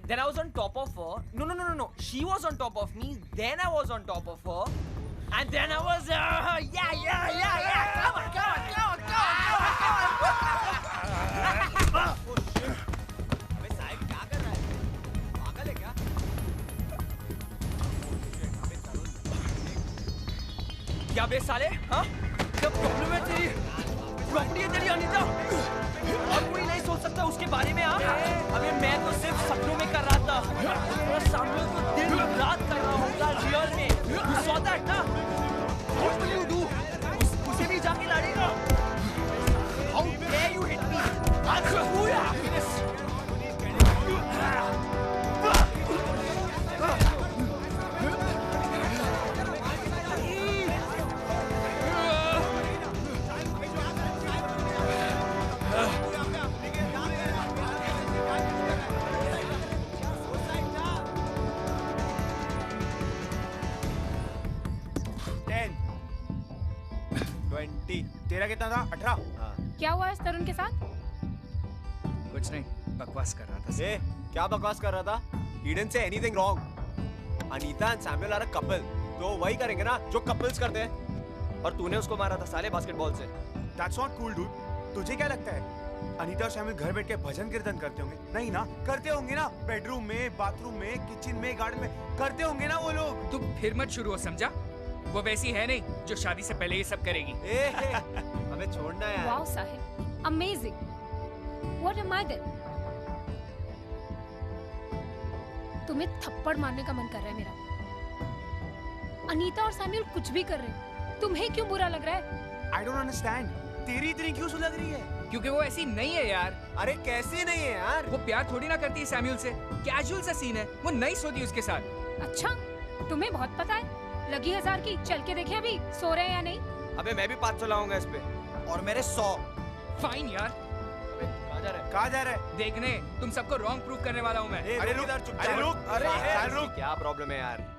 then I was on top of her. No. She was on top of me, then I was on top of her, and then I was yeah. Come on. अबे साहिब क्या कर रहा है? पागल है क्या? क्या बे साले? हाँ? क्या प्रॉब्लम है तेरी? प्रॉपर्टी है तेरी अनीता? और कोई नहीं सोच सकता उसके बारे में हाँ? अबे मैं तो सिर्फ सपनों में कर रहा था और सामने तो दिन रात कर रहा होगा रियल में। You saw that ना? What will you do? उसे भी जाके लड़ेगा? How dare you hit me? I'll screw your happiness. तेरा कितना था? 18? क्या हुआ इस तरुण के साथ? कुछ नहीं, बकवास कर रहा था। ए, क्या बकवास कर रहा था? He didn't say anything wrong. Anita and Samuel are a couple. तो वही करेंगे ना जो कपल्स करते हैं। और तूने उसको मारा था साले बास्केटबॉल से। That's not cool, dude. तुझे क्या लगता है? अनीता और शामिल घर बैठ के भजन कीर्तन करते होंगे? नहीं ना? करते होंगे ना? बेडरूम में, बाथरूम में, किचन में, गार्डन में करते होंगे ना वो लोग? तू फिर मत शुरू हो, समझा? वो वैसी है नहीं जो शादी से पहले ये सब करेगी। अबे छोड़ना यार। Wow, Sahib. Amazing. What am I then? तुम्हें थप्पड़ मारने का मन कर रहा है मेरा। अनीता और सैमुअल कुछ भी कर रहे हैं, तुम्हें क्यों बुरा लग रहा है? I don't understand. तेरी इतनी क्यों सुलग रही है? क्योंकि वो ऐसी नहीं है यार। अरे कैसी नहीं है यार? वो प्यार थोड़ी ना करती है सैमुअल से, कैजुअल सा सीन है, वो नहीं सोती उसके साथ। अच्छा, तुम्हें बहुत पता है। लगी 1000 की, चल के देखे अभी सो रहे हैं या नहीं। अबे मैं भी 500 लाऊंगा इस पे, और मेरे 100। फाइन यार। कहाँ जा रहा है? देखने, तुम सबको रॉन्ग प्रूव करने वाला हूँ मैं। अरे रुक, अरे रुक, अरे क्या प्रॉब्लम है यार?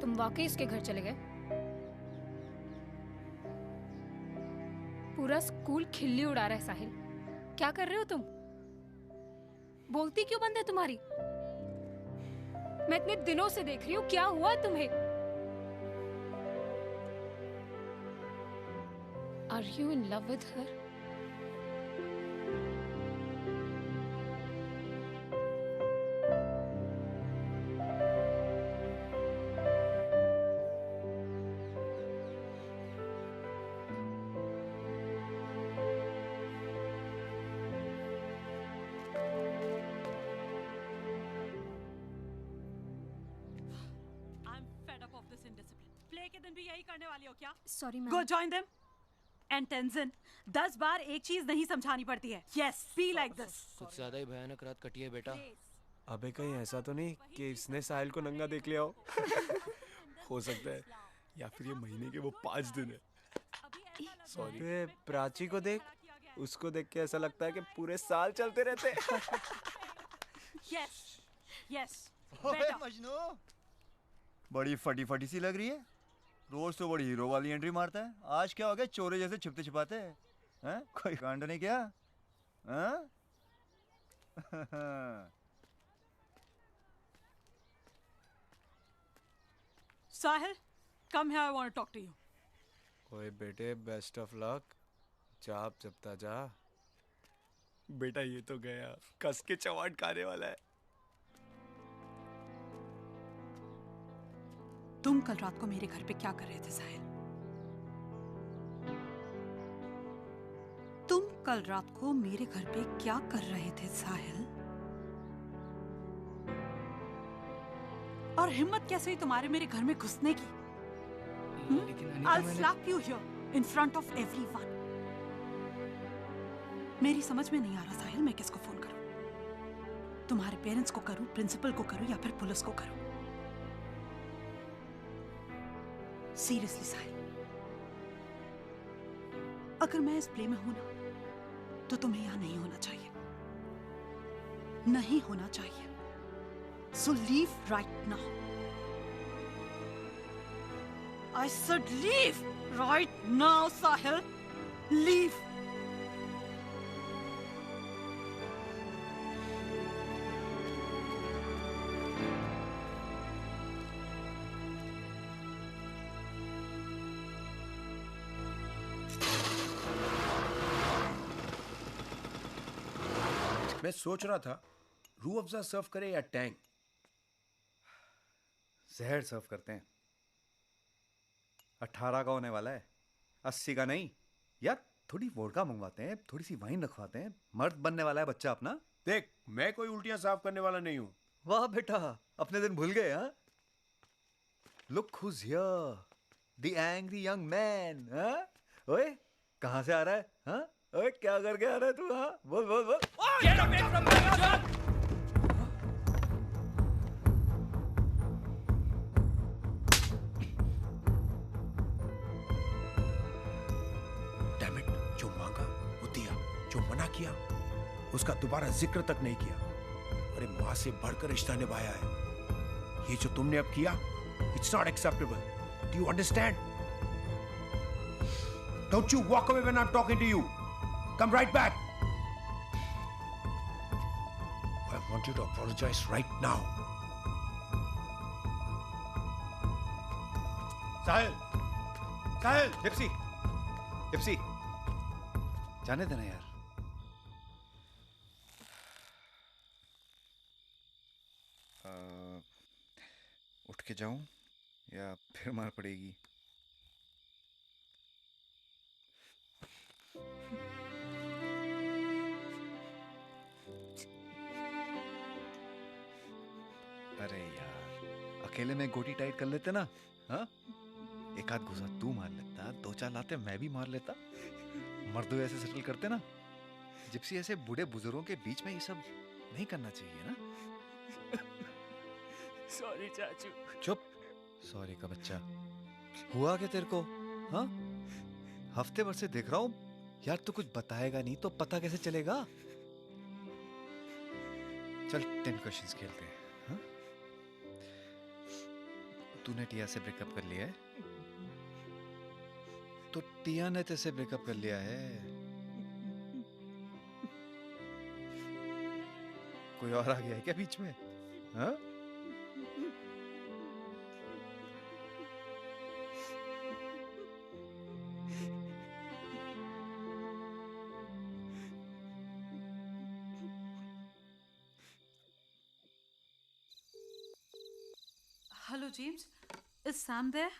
तुम वाकई इसके घर चले गए? पूरा स्कूल खिल्ली उड़ा रहा है साहिल। क्या कर रहे हो तुम? बोलती क्यों बंद है तुम्हारी? मैं इतने दिनों से देख रही हूँ, क्या हुआ तुम्हें? Are you in love with her? के दिन भी यही करने वाली हो क्या? Sorry, ma'am. Go join them. And Tenzin, 10 बार एक चीज नहीं समझानी पड़ती है. Yes, be like this. कुछ ज्यादा ही भयानक रात कटी है बेटा। अबे कहीं ऐसा तो नहीं कि इसने साहिल को नंगा देख लिया हो सकता है, या फिर ये महीने के वो 5 दिन है। सॉरी। प्राची को देख, उसको देख के ऐसा लगता है कि पूरे साल चलते रहते। Yes, yes. ओए मजनू, बड़ी फटी फटी सी लग रही है। रोज तो बड़ी हीरो वाली एंट्री मारता है, आज क्या हो गया चोरे जैसे छिपते छिपाते हैं? कोई कांड नहीं क्या? हाँ? Sahil, come here. I want to talk to you. ओए बेटे, बेस्ट ऑफ लक। चाप चपता जा। बेटा ये तो गया, कस के चवाट खाने वाला है। तुम कल रात को मेरे घर पे क्या कर रहे थे साहिल? तुम कल रात को मेरे घर पे क्या कर रहे थे साहिल? और हिम्मत कैसे हुई तुम्हारे मेरे घर में घुसने की? I'll slap you here in front of everyone. मेरी समझ में नहीं आ रहा साहिल, मैं किसको फोन करूं? तुम्हारे पेरेंट्स को करूं, प्रिंसिपल को करूं, या फिर पुलिस को करूं? सीरियसली साहिल, अगर मैं इस प्ले में हूं ना, तो तुम्हें यहां नहीं होना चाहिए, नहीं होना चाहिए। So leave right now. I said leave right now, Sahil. Leave. मैं सोच रहा था रूह अफ़ज़ा सर्व करे या टैंग। जहर सर्व करते हैं। 18 का होने वाला है, 80 का नहीं। यार थोड़ी वोडका मंगवाते हैं, थोड़ी सी वाइन रखवाते हैं। मर्द बनने वाला है बच्चा अपना। देख, मैं कोई उल्टियां साफ करने वाला नहीं हूं। वाह बेटा, अपने दिन भूल गए। हाँ, look who's here, the angry young man. ओए कहां से आ रहा है? हाँ, ओए क्या करके आ रहा है तू? हाँ, बोल बोल बोल। Get away from my job! Damn it, जो मांगा वो दिया, जो मना किया उसका दोबारा जिक्र तक नहीं किया। अरे माँ से बढ़कर रिश्ता निभाया है। ये जो तुमने अब किया, it's not acceptable. Do you understand? Don't you walk away when I'm talking to you. Come right back. I want you to apologize right now. Sahil, Sahil, Gypsy, Gypsy, जाने देना यार। उठ के जाऊं या फिर मार पड़ेगी? अरे यार, अकेले में गोटी टाइट कर लेते ना। हाँ, एक आध घुसा तू मार लेता, 2-4 लाते मैं भी मार लेता। मर्दों ऐसे सेटल करते ना। जिप्सी, ऐसे बूढ़े बुजुर्गों के बीच में ये सब नहीं करना चाहिए ना। सॉरी चाचू। चुप, सॉरी का बच्चा। हुआ क्या तेरे को? हाँ, हफ्ते भर से देख रहा हूं यार, तू कुछ बताएगा नहीं तो पता कैसे चलेगा? चल 10 क्वेश्चंस खेलते हैं। हाँ? तूने टिया से ब्रेकअप कर लिया है? तो टिया ने तेरे से ब्रेकअप कर लिया है। कोई और आ गया है क्या बीच में? हाँ? Hello, James. Is Sam there?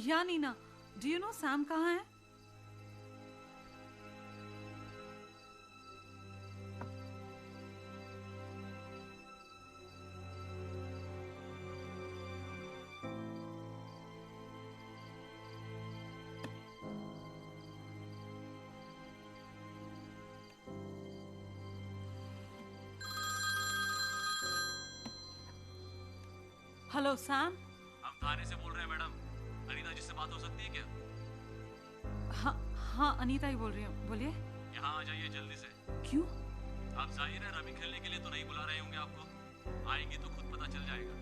Yeah, Nina. Do you know Sam कहाँ है? Hello Sam. हम थाने से बोल रहे हैं मैडम। अनीता जी से बात हो सकती है क्या? हाँ अनीता ही बोल रही हूँ, बोलिए। यहाँ आ जाइए जल्दी से। क्यों? आप जाहिर है रमी खेलने के लिए तो नहीं बुला रहे होंगे आपको। आएंगी तो खुद पता चल जाएगा।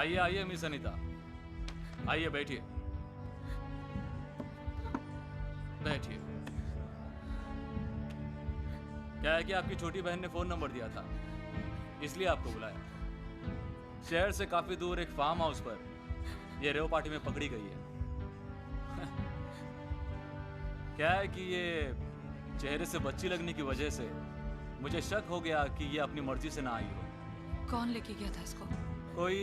आइए आइए मिस अनीता, आइए बैठिए बैठिए। क्या है कि आपकी छोटी बहन ने फोन नंबर दिया था, इसलिए आपको बुलाया। शहर से काफी दूर एक फार्म हाउस पर ये रेव पार्टी में पकड़ी गई है। क्या है कि ये चेहरे से बच्ची लगने की वजह से मुझे शक हो गया कि ये अपनी मर्जी से ना आई हो। कौन लेके गया था इसको? कोई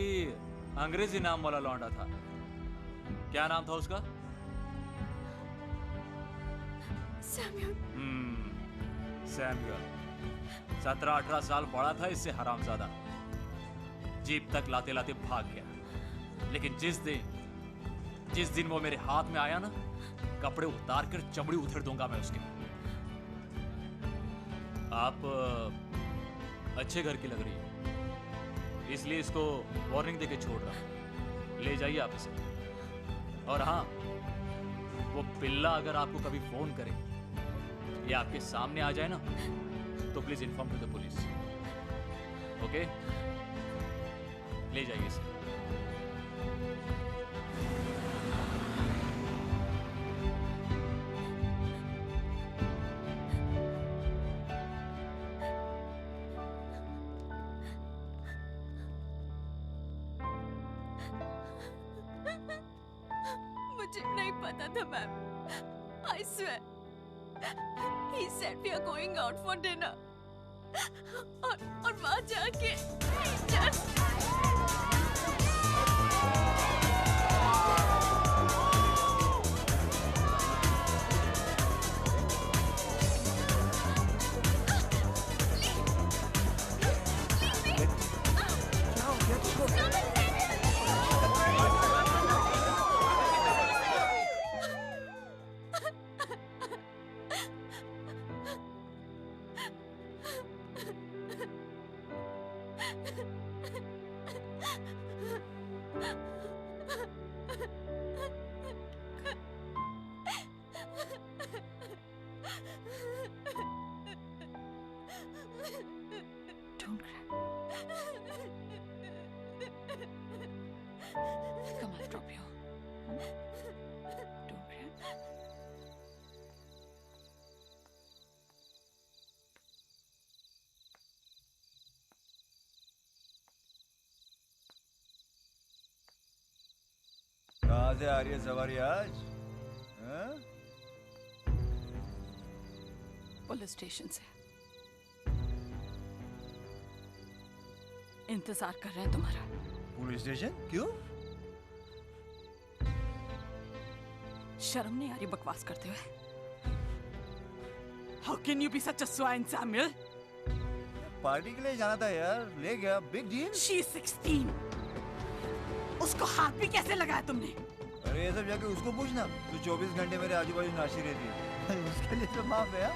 अंग्रेजी नाम वाला लौंडा था। क्या नाम था उसका? सैम्यूअल। सैम्यूअल। 17-18 साल बड़ा था इससे हरामजादा। जीप तक लाते लाते भाग गया। लेकिन जिस दिन वो मेरे हाथ में आया ना, कपड़े उतार कर चमड़ी उधेड़ दूंगा मैं उसके। आप अच्छे घर की लग रही है, इसलिए इसको वार्निंग देके छोड़ रहा हूं। ले जाइए आप इसे। और हाँ, वो पिल्ला अगर आपको कभी फोन करे या आपके सामने आ जाए ना, तो please inform to the police. Okay? ले जाइए इसे। मुझे नहीं पता था ma'am. I swear. He said we are going out for dinner. और वहाँ जाके Don't cry. Come, I'll drop you. Don't cry. कहाँ से आ रही है सवारी आज? हाँ? पुलिस स्टेशन से। इंतजार कर रहे हैं तुम्हारा। Police station? क्यों? शर्म नहीं आ रही बकवास करते हुए? How can you be such a swine, Samuel? Party के लिए जाना था यार, ले गया, बिग डील। She's 16. उसको हाथ भी कैसे लगाया तुमने? अरे ये सब जाके उसको पूछना, तो 24 घंटे मेरे आजू बाजू नाची रहती है। उसके लिए तो माफ है।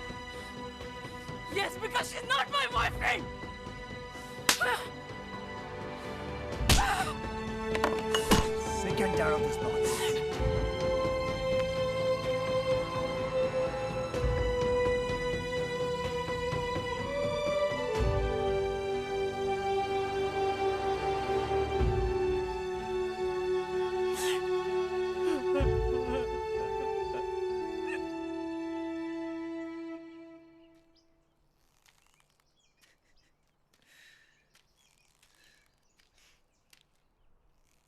Yes, because she's not my boyfriend. Sick and tired of this nonsense.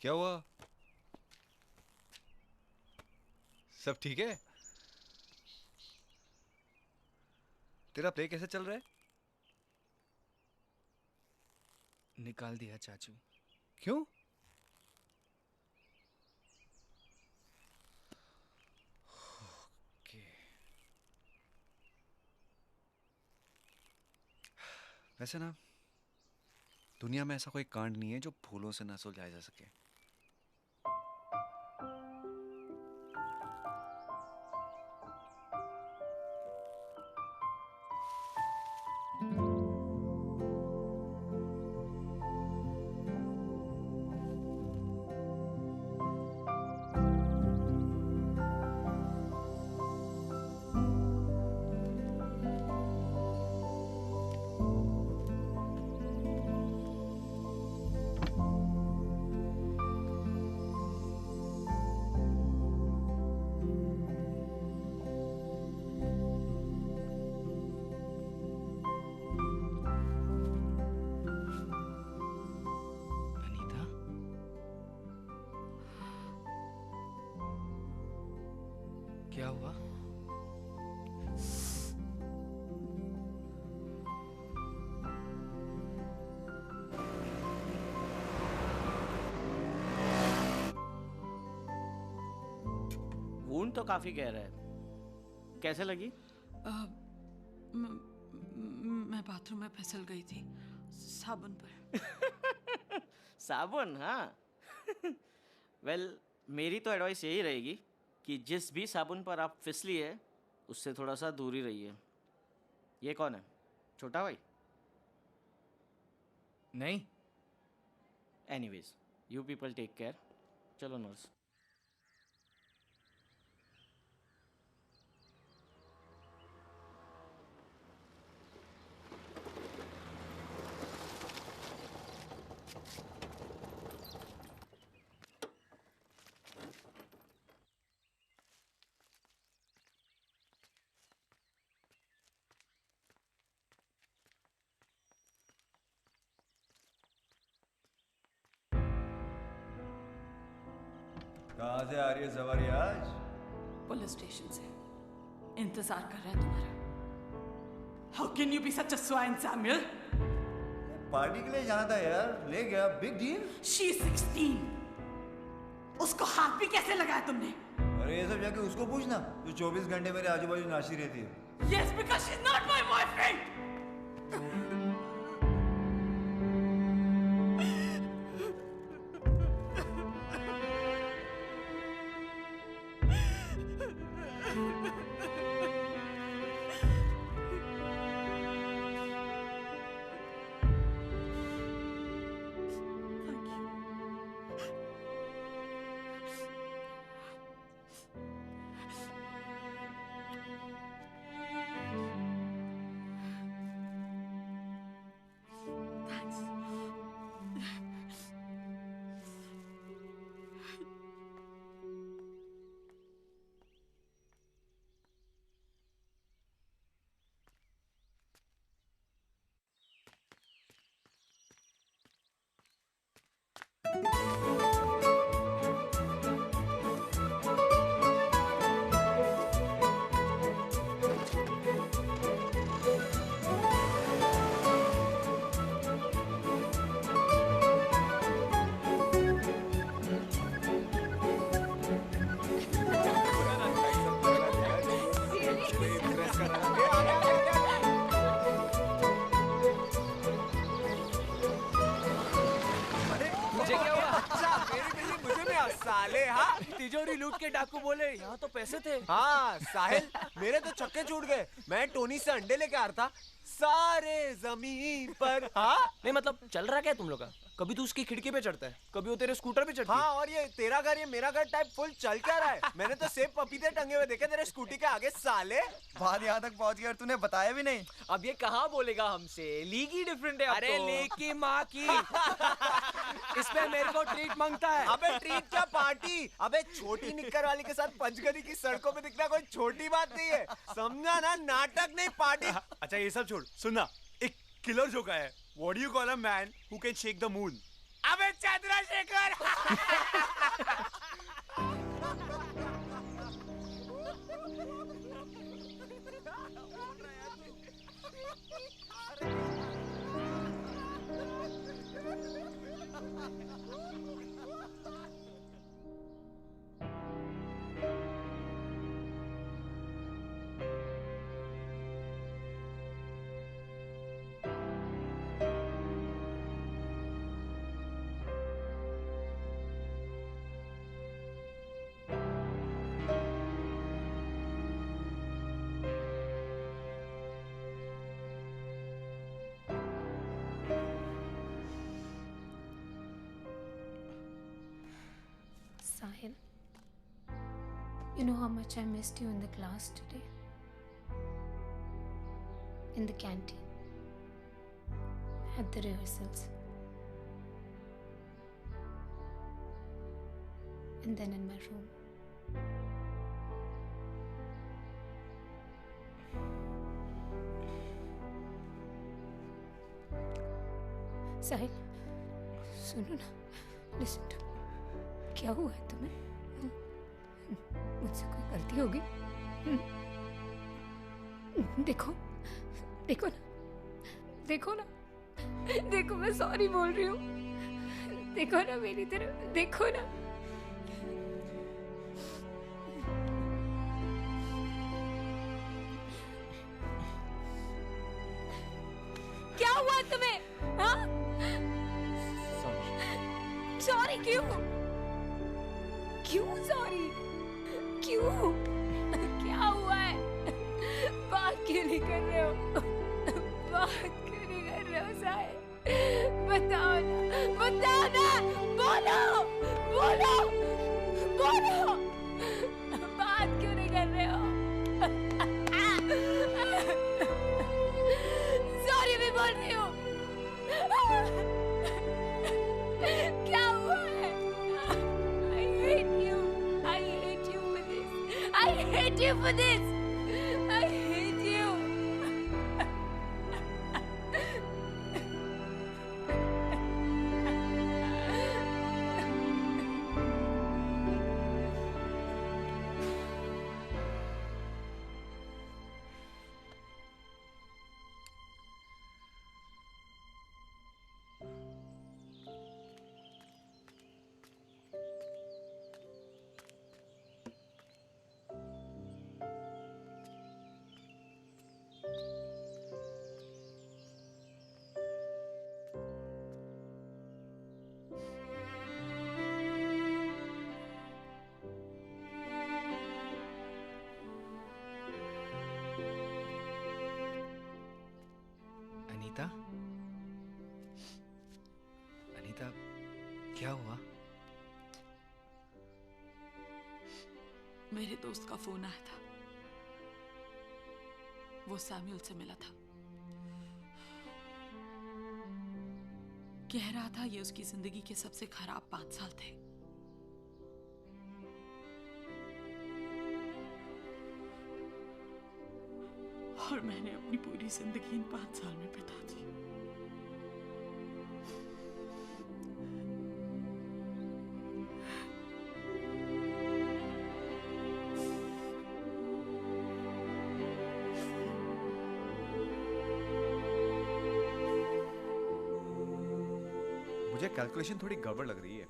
क्या हुआ? सब ठीक है? तेरा प्ले कैसे चल रहा है? निकाल दिया चाचू। क्यों? वैसे ना, दुनिया में ऐसा कोई कांड नहीं है जो फूलों से ना सुलझाया जा सके। क्या हुआ? वूंड तो काफी गहरा है, कैसे लगी? मैं बाथरूम में फिसल गई थी साबुन पर। साबुन, हाँ। वेल, मेरी तो एडवाइस यही रहेगी कि जिस भी साबुन पर आप फिसली है उससे थोड़ा सा दूर ही रहिए। ये कौन है? छोटा भाई? नहीं। Anyways, you people take care. चलो नर्स। कहाँ से आ रही है सवारी आज? पुलिस स्टेशन से। इंतजार कर रहा है तुम्हारा। How can you be such a swine, Samuel? Party के लिए जाना था यार, ले गया, बिग डील। She's 16. उसको हाथ भी कैसे लगाया तुमने? अरे ये सब जाके उसको पूछना, जो 24 घंटे मेरे आजू बाजू नाची रहती है। Yes, because she's not my boyfriend. तुझे क्या हुआ? अच्छा मेरी बिल्ली मुझे में आ, साले हाँ। तिजोरी लूट के डाकू बोले यहाँ तो पैसे थे। हाँ साहिल, मेरे तो छक्के छूट गए। मैं टोनी से अंडे लेके आ रहा था, सारे जमीन पर। हाँ नहीं मतलब चल रहा क्या है तुम लोग का? कभी तू उसकी खिड़की पे चढ़ता है, कभी वो तेरे स्कूटर पे चढ़ती है। हाँ, और ये तेरा घर ये मेरा घर टाइप फुल चल क्या रहा है? मैंने तो सेब पपीते टंगे हुए देखे तेरे स्कूटी के आगे साले। बात यहाँ तक पहुँच गई और तूने बताया भी नहीं। अब ये कहाँ बोलेगा हमसे? लीग ही डिफरेंट है। अरे लीग की माँ की। इसमें मेरे को ट्रीट मांगता है। अबे ट्रीट क्या पार्टी? अबे छोटी निक्कर वाली के साथ पंचगनी की सड़कों पे दिखना कोई छोटी बात नहीं है, समझा ना? नाटक नहीं पार्टी। अच्छा ये सब छोड़, सुनना, एक किलर जो का है, what do you call a man who can shake the moon? अबे Chandrashekhar. Sahil, you know how much I missed you in the class today? In the canteen, at the rehearsals, and then in my room. Sahil, सुनो ना, listen to me. क्या हुआ है तुम्हें? मुझसे कोई गलती होगी? देखो, देखो ना, देखो ना, देखो मैं सॉरी बोल रही हूँ। देखो ना मेरी तरफ, देखो ना। क्या हुआ तुम्हें? हाँ? सॉरी क्यों? क्यों सॉरी? क्यों? क्या हुआ है? बात क्यों नहीं कर रहे हो? बात क्यों नहीं कर रहे हो साहिल? बताओ ना, बताओ ना, बोलो, बोलो, बोलो, बात क्यों नहीं कर रहे हो? सॉरी भी बोल रही हूँ। क्या हुआ है? I hate you. I hate you for this. I hate you for this. I hate you. Anita, Anita, क्या हुआ? मेरे दोस्त का फोन आया था। वो सैमुअल से मिला था। कह रहा था ये उसकी जिंदगी के सबसे खराब 5 साल थे। और मैंने अपनी पूरी जिंदगी इन 5 साल में बिता दी। मुझे कैलकुलेशन थोड़ी गड़बड़ लग रही है।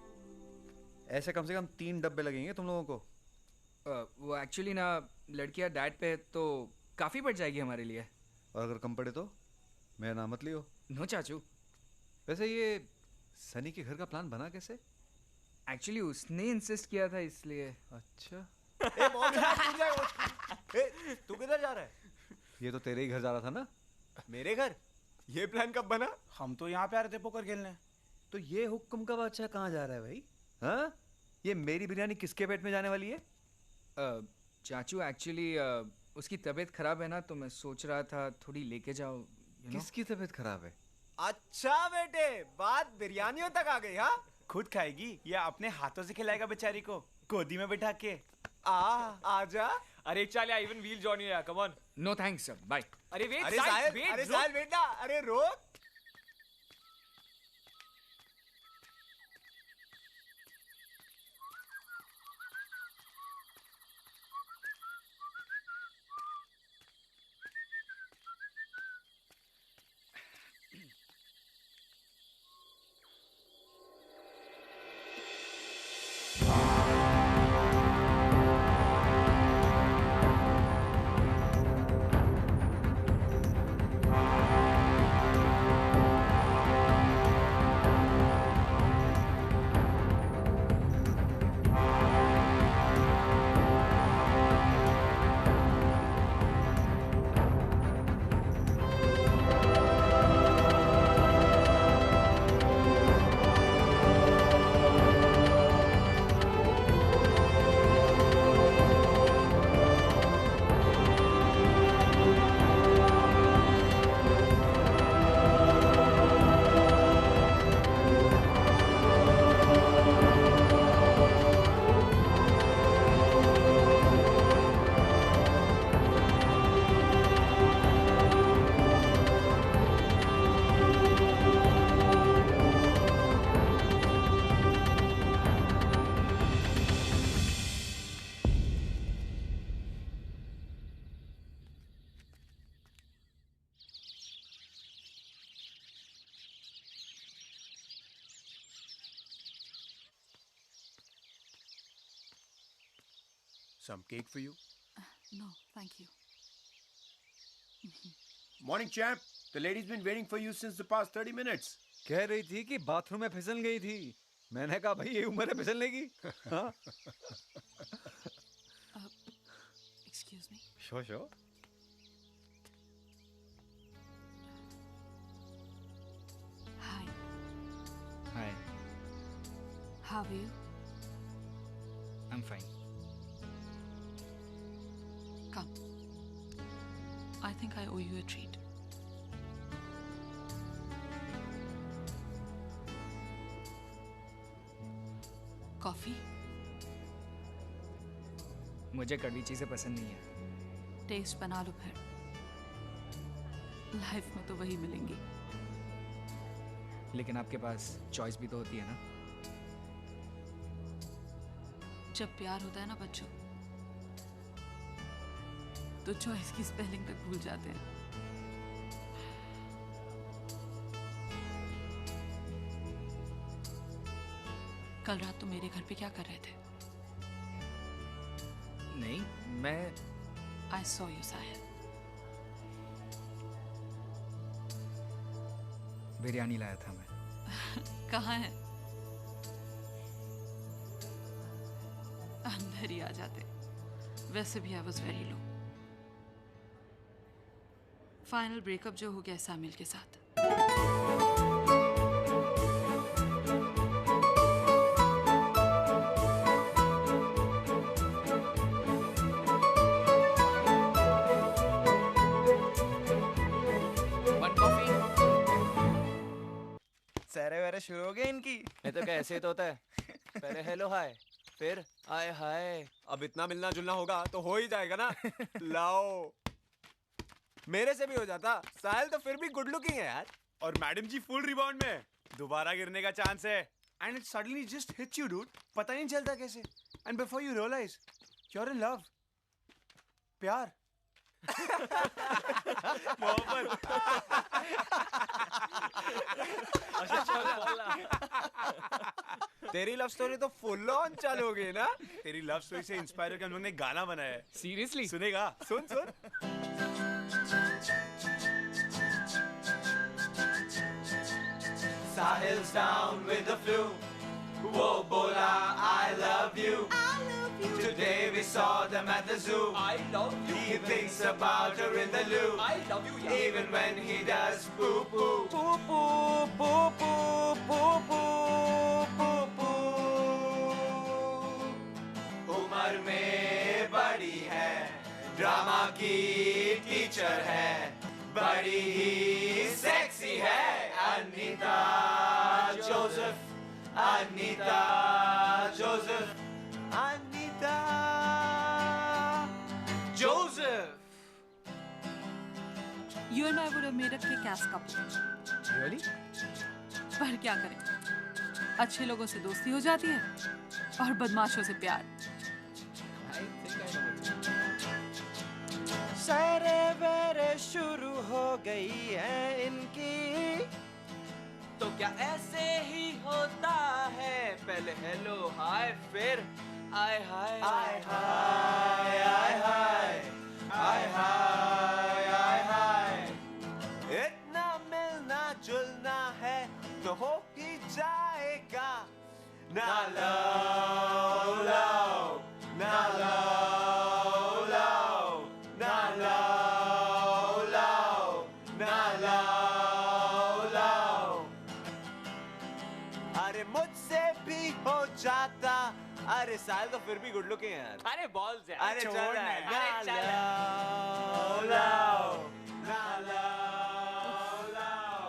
ऐसे कम से कम 3 डब्बे लगेंगे तुम लोगों को। वो एक्चुअली ना लड़कियां डाइट पे है तो काफ़ी बढ़ जाएगी हमारे लिए। और अगर कम पड़े तो मेरा नाम मत लियो। नो चाचू। वैसे ये सनी के घर का प्लान बना कैसे? एक्चुअली उसने इंसिस्ट किया था इसलिए। अच्छा। ए मॉम यार टूट जाएगा। ए तू किधर जा रहा है? ये तो तेरे ही घर जा रहा था ना? मेरे घर? ये प्लान कब बना? हम तो यहाँ पे आ रहे थे पोकर खेलने। तो ये हुक्म का बादशाह कहाँ जा रहा है भाई? हाँ? ये मेरी बिरयानी किसके पेट में जाने वाली है? चाचू एक्चुअली उसकी तबीयत खराब है ना, तो मैं सोच रहा था थोड़ी लेके जाओ। किसकी तबीयत खराब है? अच्छा बेटे, बात बिरयानियों तक आ गई। हाँ, खुद खाएगी या अपने हाथों से खिलाएगा बेचारी को गोदी में बिठा के? आजा। अरे चल यार, इवन वील जॉइन यार, come on. No thanks sir, bye. अरे वेट, अरे साहिल बेटा, अरे रोक। Some cake for you? No, thank you. Morning, champ. The lady's been waiting for you since the past 30 minutes. कह रही थी कि बाथरूम में फिसल गई थी। मैंने कहा भाई ये उम्र है फिसलने की। हाँ? Excuse me. Sure. Hi. Hi. How are you? I'm fine. Come. I think I owe you a treat. Coffee? मुझे कड़वी चीजें पसंद नहीं है। टेस्ट बना लो फिर। लाइफ में तो वही मिलेंगी। लेकिन आपके पास चॉइस भी तो होती है ना? जब प्यार होता है ना बच्चों, तो चॉइस की स्पेलिंग तक भूल जाते हैं। कल रात तुम मेरे घर पे क्या कर रहे थे? नहीं, मैं I saw you, साहिल। बिरयानी लाया था मैं। कहाँ है? अंदर ही आ जाते। वैसे भी I was very low। Final breakup जो हो गया सामिल के साथ। सारे वारे शुरू हो गए इनकी। ये तो क्या ऐसे ही तो होता है। पहले हेलो हाय, फिर हाय हाय। अब इतना मिलना जुलना होगा तो हो ही जाएगा ना। लाओ, मेरे से भी हो जाता। साहिल तो फिर भी गुड लुकिंग है यार। और मैडम जी फुल रिबाउंड में, दोबारा गिरने का चांस है। And it suddenly just hits you dude, पता नहीं चलता कैसे। And before you realize you are in love. प्यार। मोहब्बत। तेरी लव स्टोरी तो फुल ऑन चालू हो गई ना। तेरी लव स्टोरी से इंस्पायर होकर हम लोग ने गाना बनाया है। सीरियसली? सुनेगा? सुन। Sahil's down with the flu. Wo bola, I love you. Today we saw them at the zoo. I love you. He thinks about her in the loo. I love you, yeah. Even when he does poo poo. Poo poo, poo poo, poo poo, poo poo. उम्र में बड़ी है, drama की teacher है, बड़ी ही sexy है, Anita Joseph, Anita Joseph, Anita Joseph. You and I would have made a kick-ass couple. Really? पर क्या करें? अच्छे लोगों से दोस्ती हो जाती है और बदमाशों से प्यार. सरे वेरे शुरू हो गई है इनकी, तो क्या ऐसे ही होता है? पहले हेलो हाय फिर आय हाय आय हाय आय हाय आय हाय आय हाय. इतना मिलना जुलना है तो हो ही जाएगा. ना लो लो ना लो लो ना लो लो ना लो लो. अरे मुझसे भी हो जाता. अरे साल तो फिर भी गुड लुकिंग है यार. अरे बॉल्स है. अरे चल छोड़ रहा है. ना. अरे चल.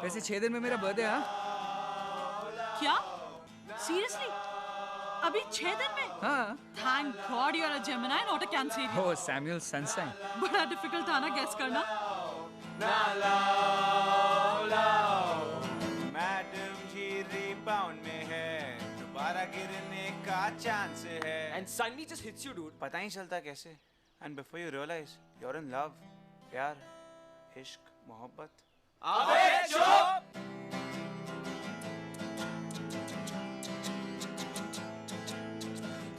वैसे 6 दिन में मेरा बर्थडे है. क्या? Seriously? अभी 6 दिन में? हाँ. Thank God you're a Gemini, not a Cancerian. Oh, Samuel Sunshine. बड़ा difficult था ना guess करना. मैडम ही रिबाउंड में है, दोबारा गिरने का चांस है. And suddenly just hits you, dude. पता ही चलता कैसे. And before you realize, you're in love. प्यार, इश्क, मोहब्बत. अबे चुप!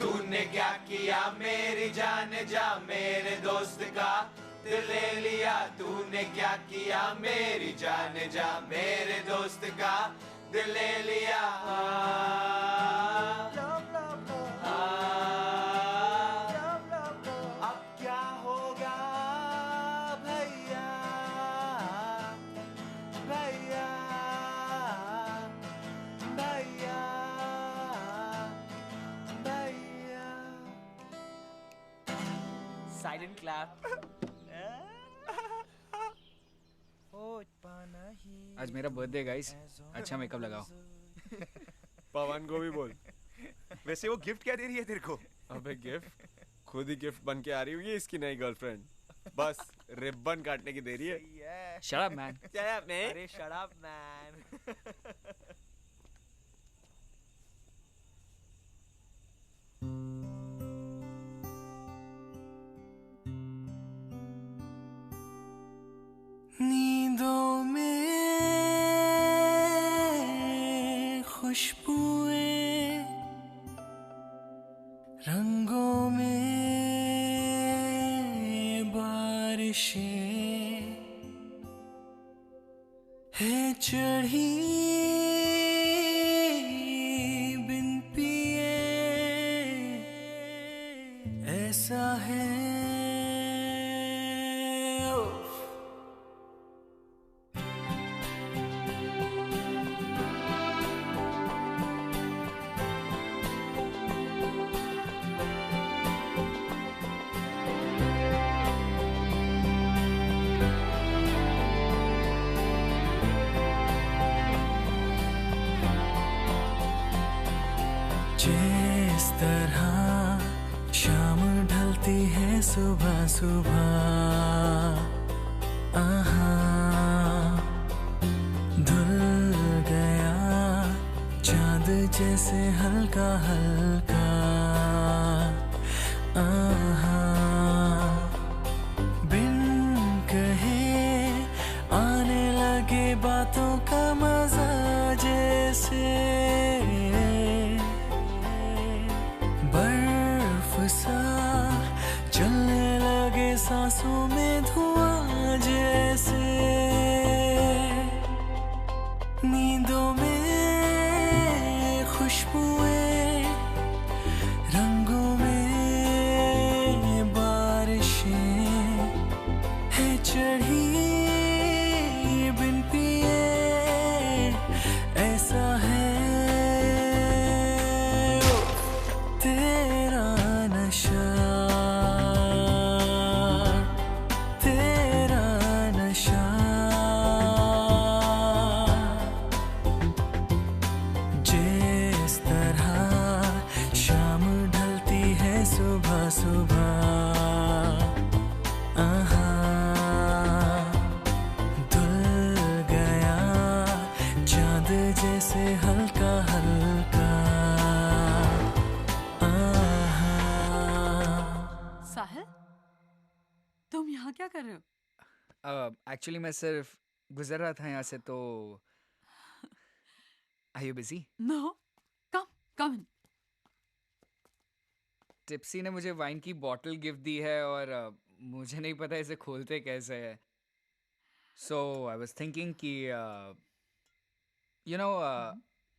तूने क्या किया मेरी जान जा, मेरे दोस्त का दिल ले लिया. तूने क्या किया मेरी जान जा, मेरे दोस्त का दिल ले लिया. अब क्या होगा भैया भैया भैया भैया. Silent clap. आज मेरा बर्थडे गाइस. अच्छा मेकअप लगाओ. पवन को भी बोल. वैसे वो गिफ्ट क्या दे रही है तेरे को? अबे गिफ्ट खुद ही गिफ्ट बन के आ रही होगी इसकी नई गर्लफ्रेंड. बस रिबन काटने की देरी है. Shut up, man. Shut up, man. अरे shut up, man. नींदों में खुशबुएं, रंगों में बारिशें है चढ़ी बिन पिए. ऐसा है जिस तरह शाम ढलती है सुबह सुबह. आहा धुल गया चांद जैसे हल्का हल्का. आहा बिन कहे आने लगे बातों का मजा जैसे. बर्फ सा चलने लगे सांसों में धुआं जैसे. नींदों में सुबह आहा धुल गया चांद जैसे हल्का हल्का आहा। साहिल, तुम यहाँ क्या कर रहे हो? एक्चुअली मैं सिर्फ गुजर रहा था यहाँ से तो Are you busy? No, come in. Tipsy ने मुझे वाइन की बॉटल गिफ्ट दी है और मुझे नहीं पता इसे खोलते कैसे है। So I was thinking कि you know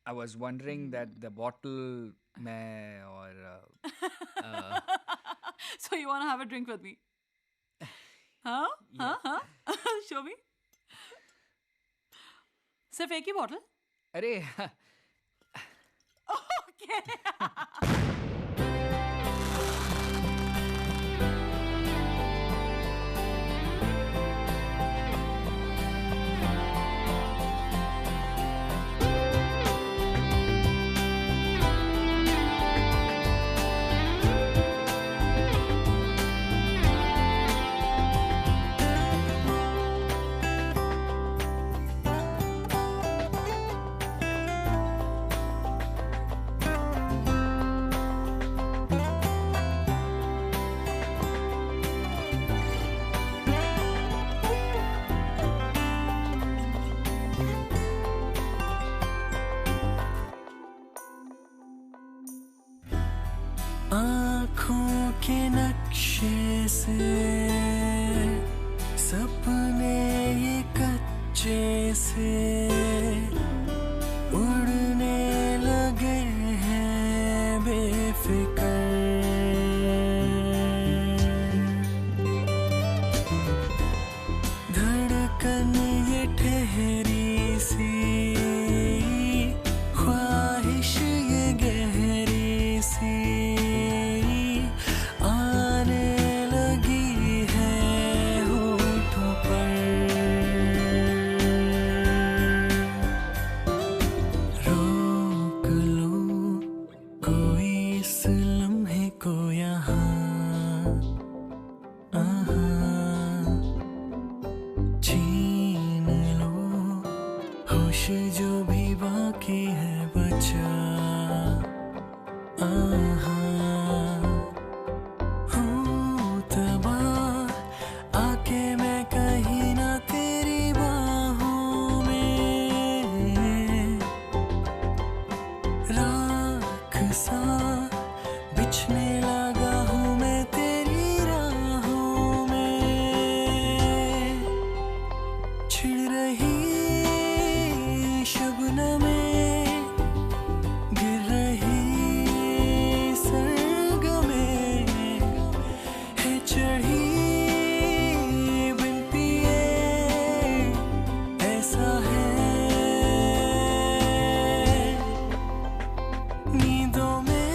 I was wondering that the bottle में और So you want to have a drink with me? हाँ? हाँ? Show me. सिर्फ एक ही बॉटल? अरे Okay. आँखों के नक्शे से सपने ये कच्चे से उड़ने लगे हैं बेफिक्र। धड़कन ये ठहरी सी ख्वाहिश ये गहरी सी जो भी बाकी है बचा हूँ तबाह आके मैं कहीं ना तेरी बाहों में राख सा बिछने लगा हूँ मैं तेरी राहों में छिड़ रही शबनमें गिर रही सरगमें है चढ़ी बिन पिए ऐसा है नींदों में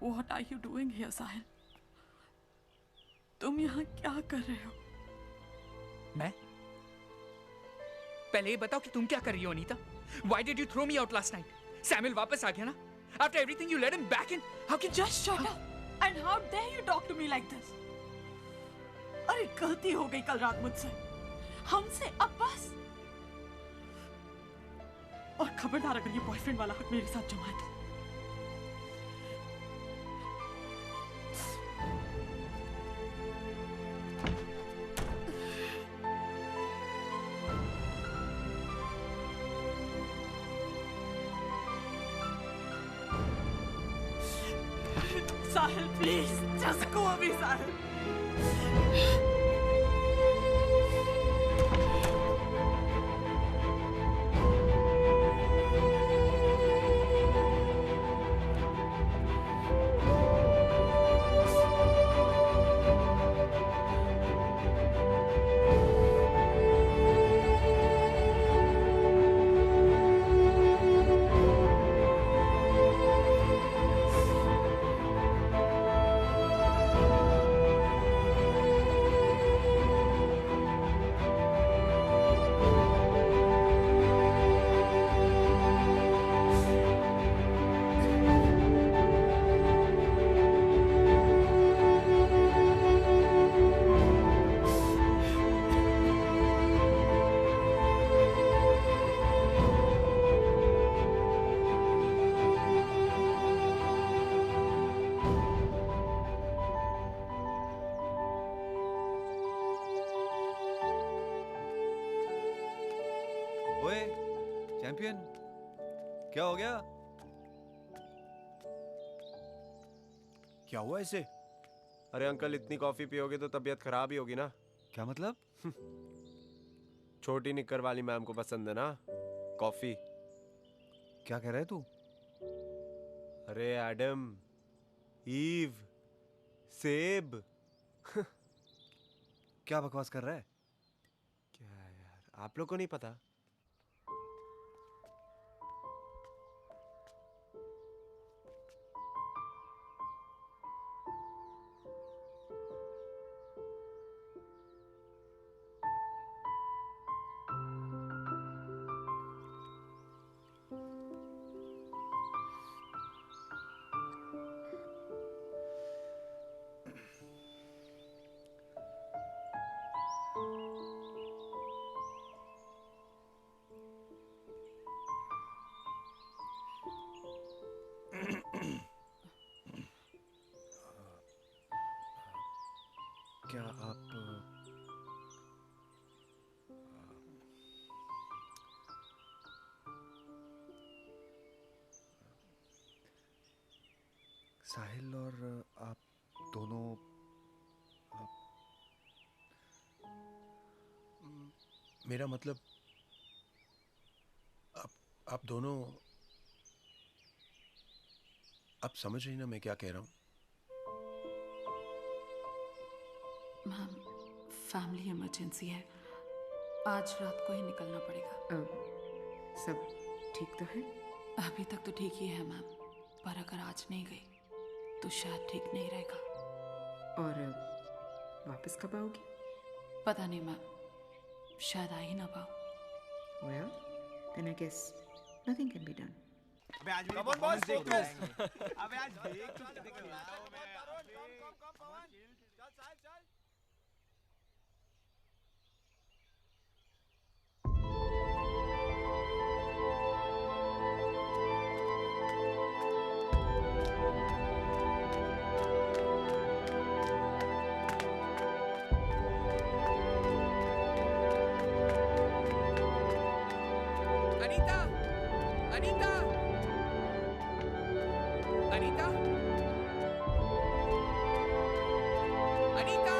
What are you doing here, Sahil? तुम यहाँ क्या कर रहे हो? मैं? पहले ये बताओ कि तुम क्या कर रही हो Anita? Why did you throw me out last night? Samuel वापस आ गया ना? After everything you let him back in? How can Just shut up! And how dare you talk to me like this? अरे गलती हो गई कल रात मुझसे, हमसे, अब बस। और खबरदार अगर ये बॉयफ्रेंड वाला हक मेरे साथ जमाए तो। Sahil, please, just go away, Sahil. ओए चैंपियन, क्या हो गया? क्या हुआ इसे? अरे अंकल, इतनी कॉफी पियोगे तो तबीयत खराब ही होगी ना। क्या मतलब? छोटी निक्कर वाली मैम को पसंद है ना कॉफी। क्या कह रहा है तू? अरे एडम, ईव, सेब। क्या बकवास कर रहा है? क्या यार, आप लोग को नहीं पता? क्या आप साहिल और आप दोनों मेरा मतलब आप दोनों, आप समझ रही ना मैं क्या कह रहा हूँ? मैम, फैमिली इमरजेंसी है, आज रात को ही निकलना पड़ेगा। सब ठीक तो है? अभी तक तो ठीक ही है मैम, पर अगर आज नहीं गई तो शायद ठीक नहीं रहेगा। और वापस कब आओगी? पता नहीं मैम, शायद आ ही ना पाऊँ। Well, then I guess nothing can be done. अबे आज मेरी Come on, performance boys, देख focus. लो। अबे आज देख तो कितने कर रहा हूँ मैं। अनीता, अनीता, अनीता, अनीता।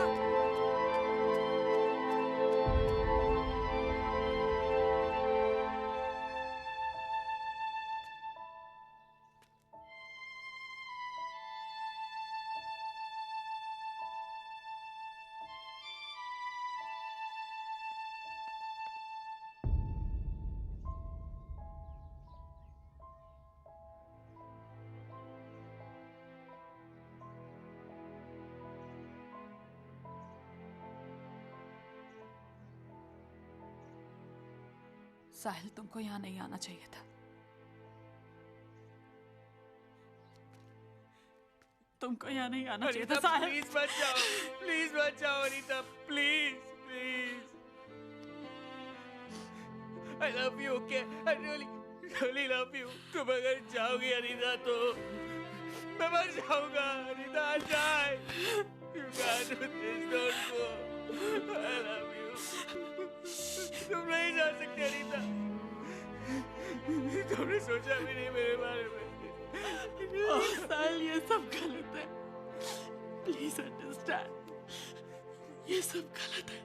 साहिल, तुमको यहाँ नहीं आना चाहिए था। तुमको यहाँ नहीं आना चाहिए था साहिल। प्लीज मत जाओ Anita, please please. I love you, okay? I really love you. तुम अगर जाओगी अनीता तो मैं मर जाऊंगा। अनीता जाए। You can't do this, don't go. I love you. तुम नहीं जा सकते अनीता। तुमने सोचा भी नहीं मेरे बारे में। साहिल, ये सब गलत है। प्लीज अंडरस्टैंड, ये सब गलत है।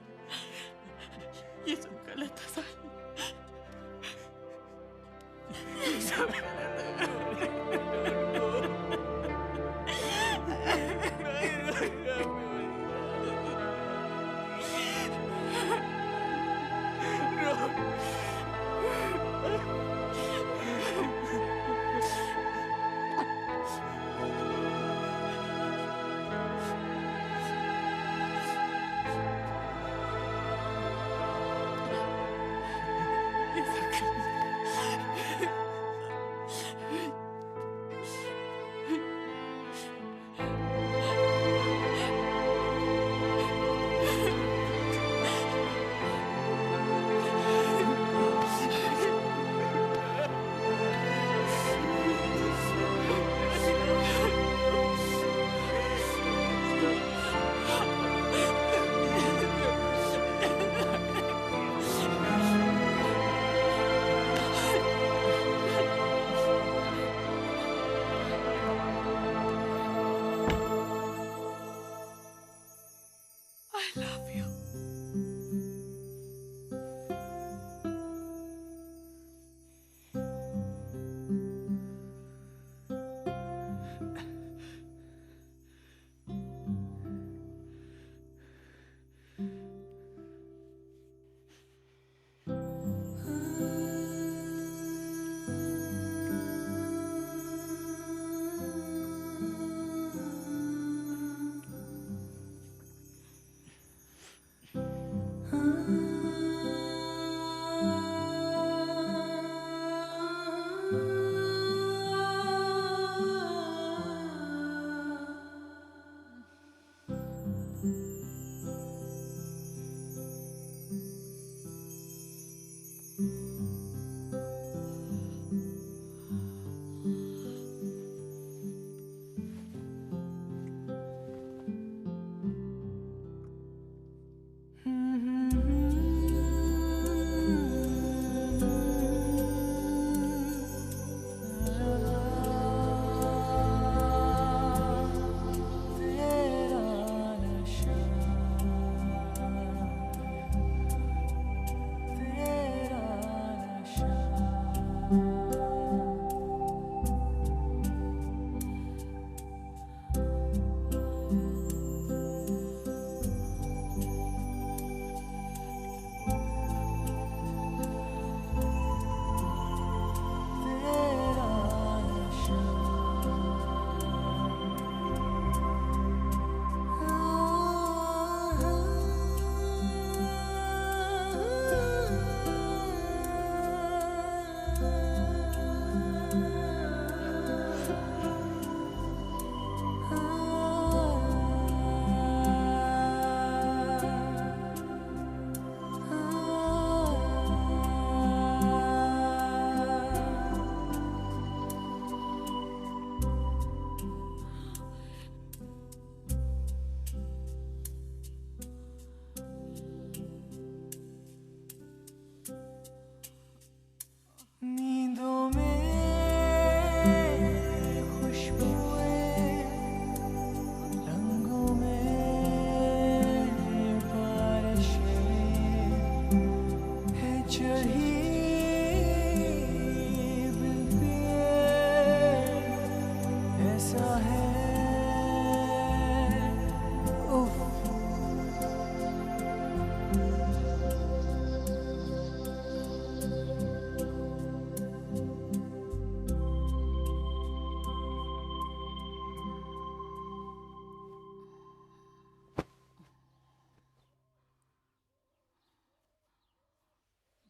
ये सब गलत है साहिल, ये सब गलत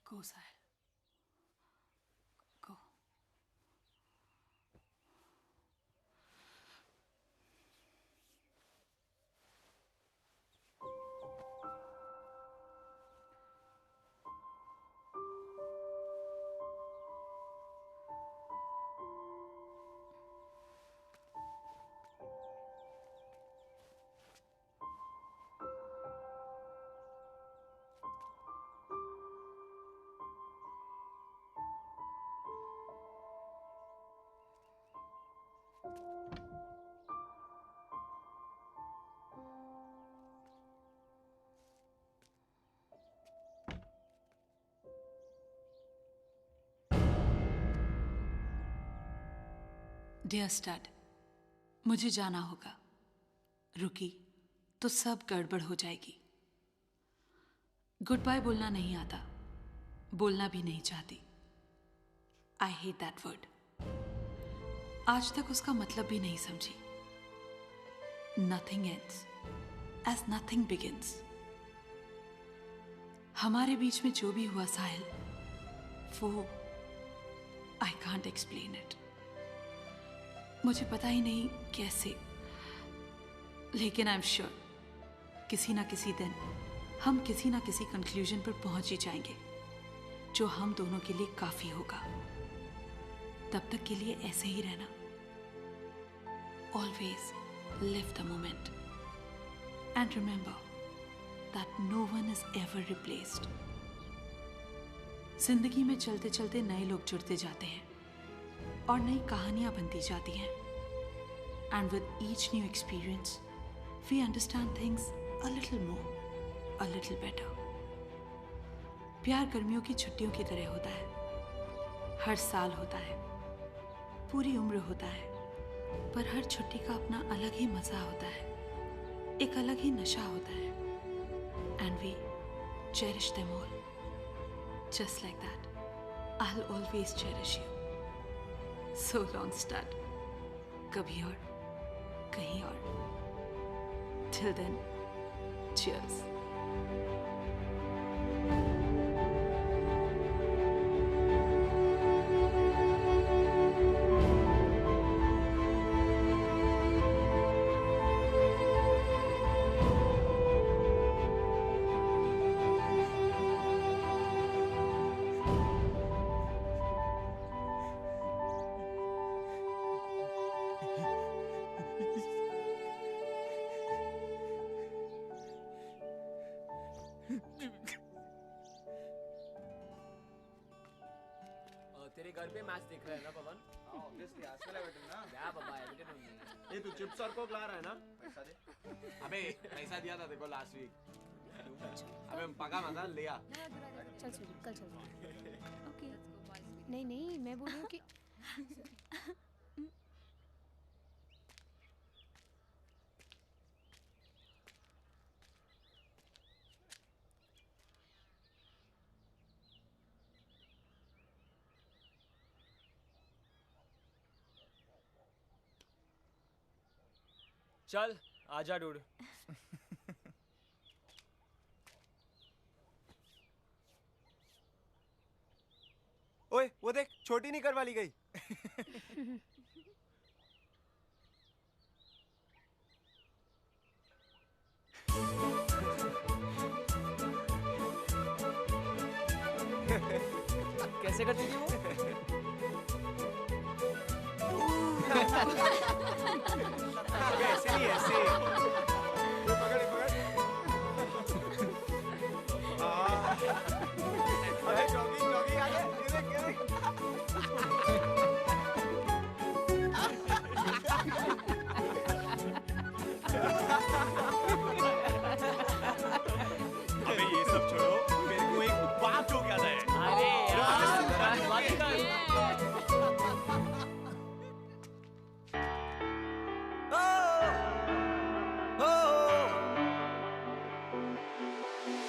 Go, Sahil. डियर स्टड, मुझे जाना होगा। रुकी तो सब गड़बड़ हो जाएगी। गुड बाय बोलना नहीं आता, बोलना भी नहीं चाहती। I hate that word. आज तक उसका मतलब भी नहीं समझी। Nothing ends as nothing begins. हमारे बीच में जो भी हुआ साहिल, वो आई कांट एक्सप्लेन इट। मुझे पता ही नहीं कैसे, लेकिन आई एम श्योर किसी ना किसी दिन हम किसी ना किसी कंक्लूजन पर पहुंच ही जाएंगे जो हम दोनों के लिए काफी होगा। तब तक के लिए ऐसे ही रहना। Always live the moment and remember that no one is ever replaced. जिंदगी में चलते चलते नए लोग जुड़ते जाते हैं और नई कहानियां बनती जाती हैं। And with each new experience we understand things a little more, a little better. प्यार गर्मियों की छुट्टियों की तरह होता है। हर साल होता है, पूरी उम्र होता है, पर हर छुट्टी का अपना अलग ही मजा होता है, एक अलग ही नशा होता है। And we cherish them all just like that. I will always cherish you. So long, stud. कभी और, कहीं और. Till then, cheers. तेरे घर पे मैच देख रहा है ना पवन? ऑब्वियसली आजकल है बेटा ना। क्या बाबा एविडेंट होंगे। ये तू चिप्स और कोक ला रहा है ना? पैसा दे। अबे पैसा दिया था देखो लास्ट वीक। अबे पका मत लिया। चल चल कल चल। ओके। नहीं नहीं मैं बोल रही हूँ कि चल आजा डूड। ओए वो देख छोटी नहीं करवा ली गई। कैसे करती थी वो? ऐसे नहीं ऐसे। पकड़ पकड़। अरे जॉगी जॉगी आ गए। ये देख। अबे ये सब छोड़ो, मेरे को एक बात जो याद है। अरे यार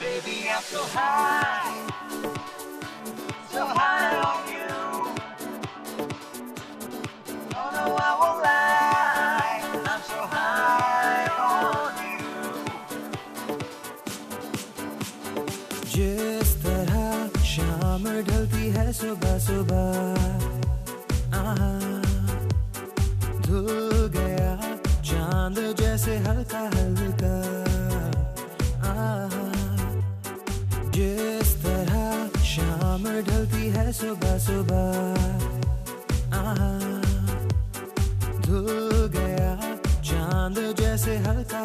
Baby, I'm so high on you. Oh no, I won't lie, I'm so high on you. जिस तरह शाम ढलती है सुबह सुबह, धुल गया चांद जैसे हल्का हल्का। जिस तरह शाम ढलती है सुबह सुबह, धुल गया चांद जैसे हल्का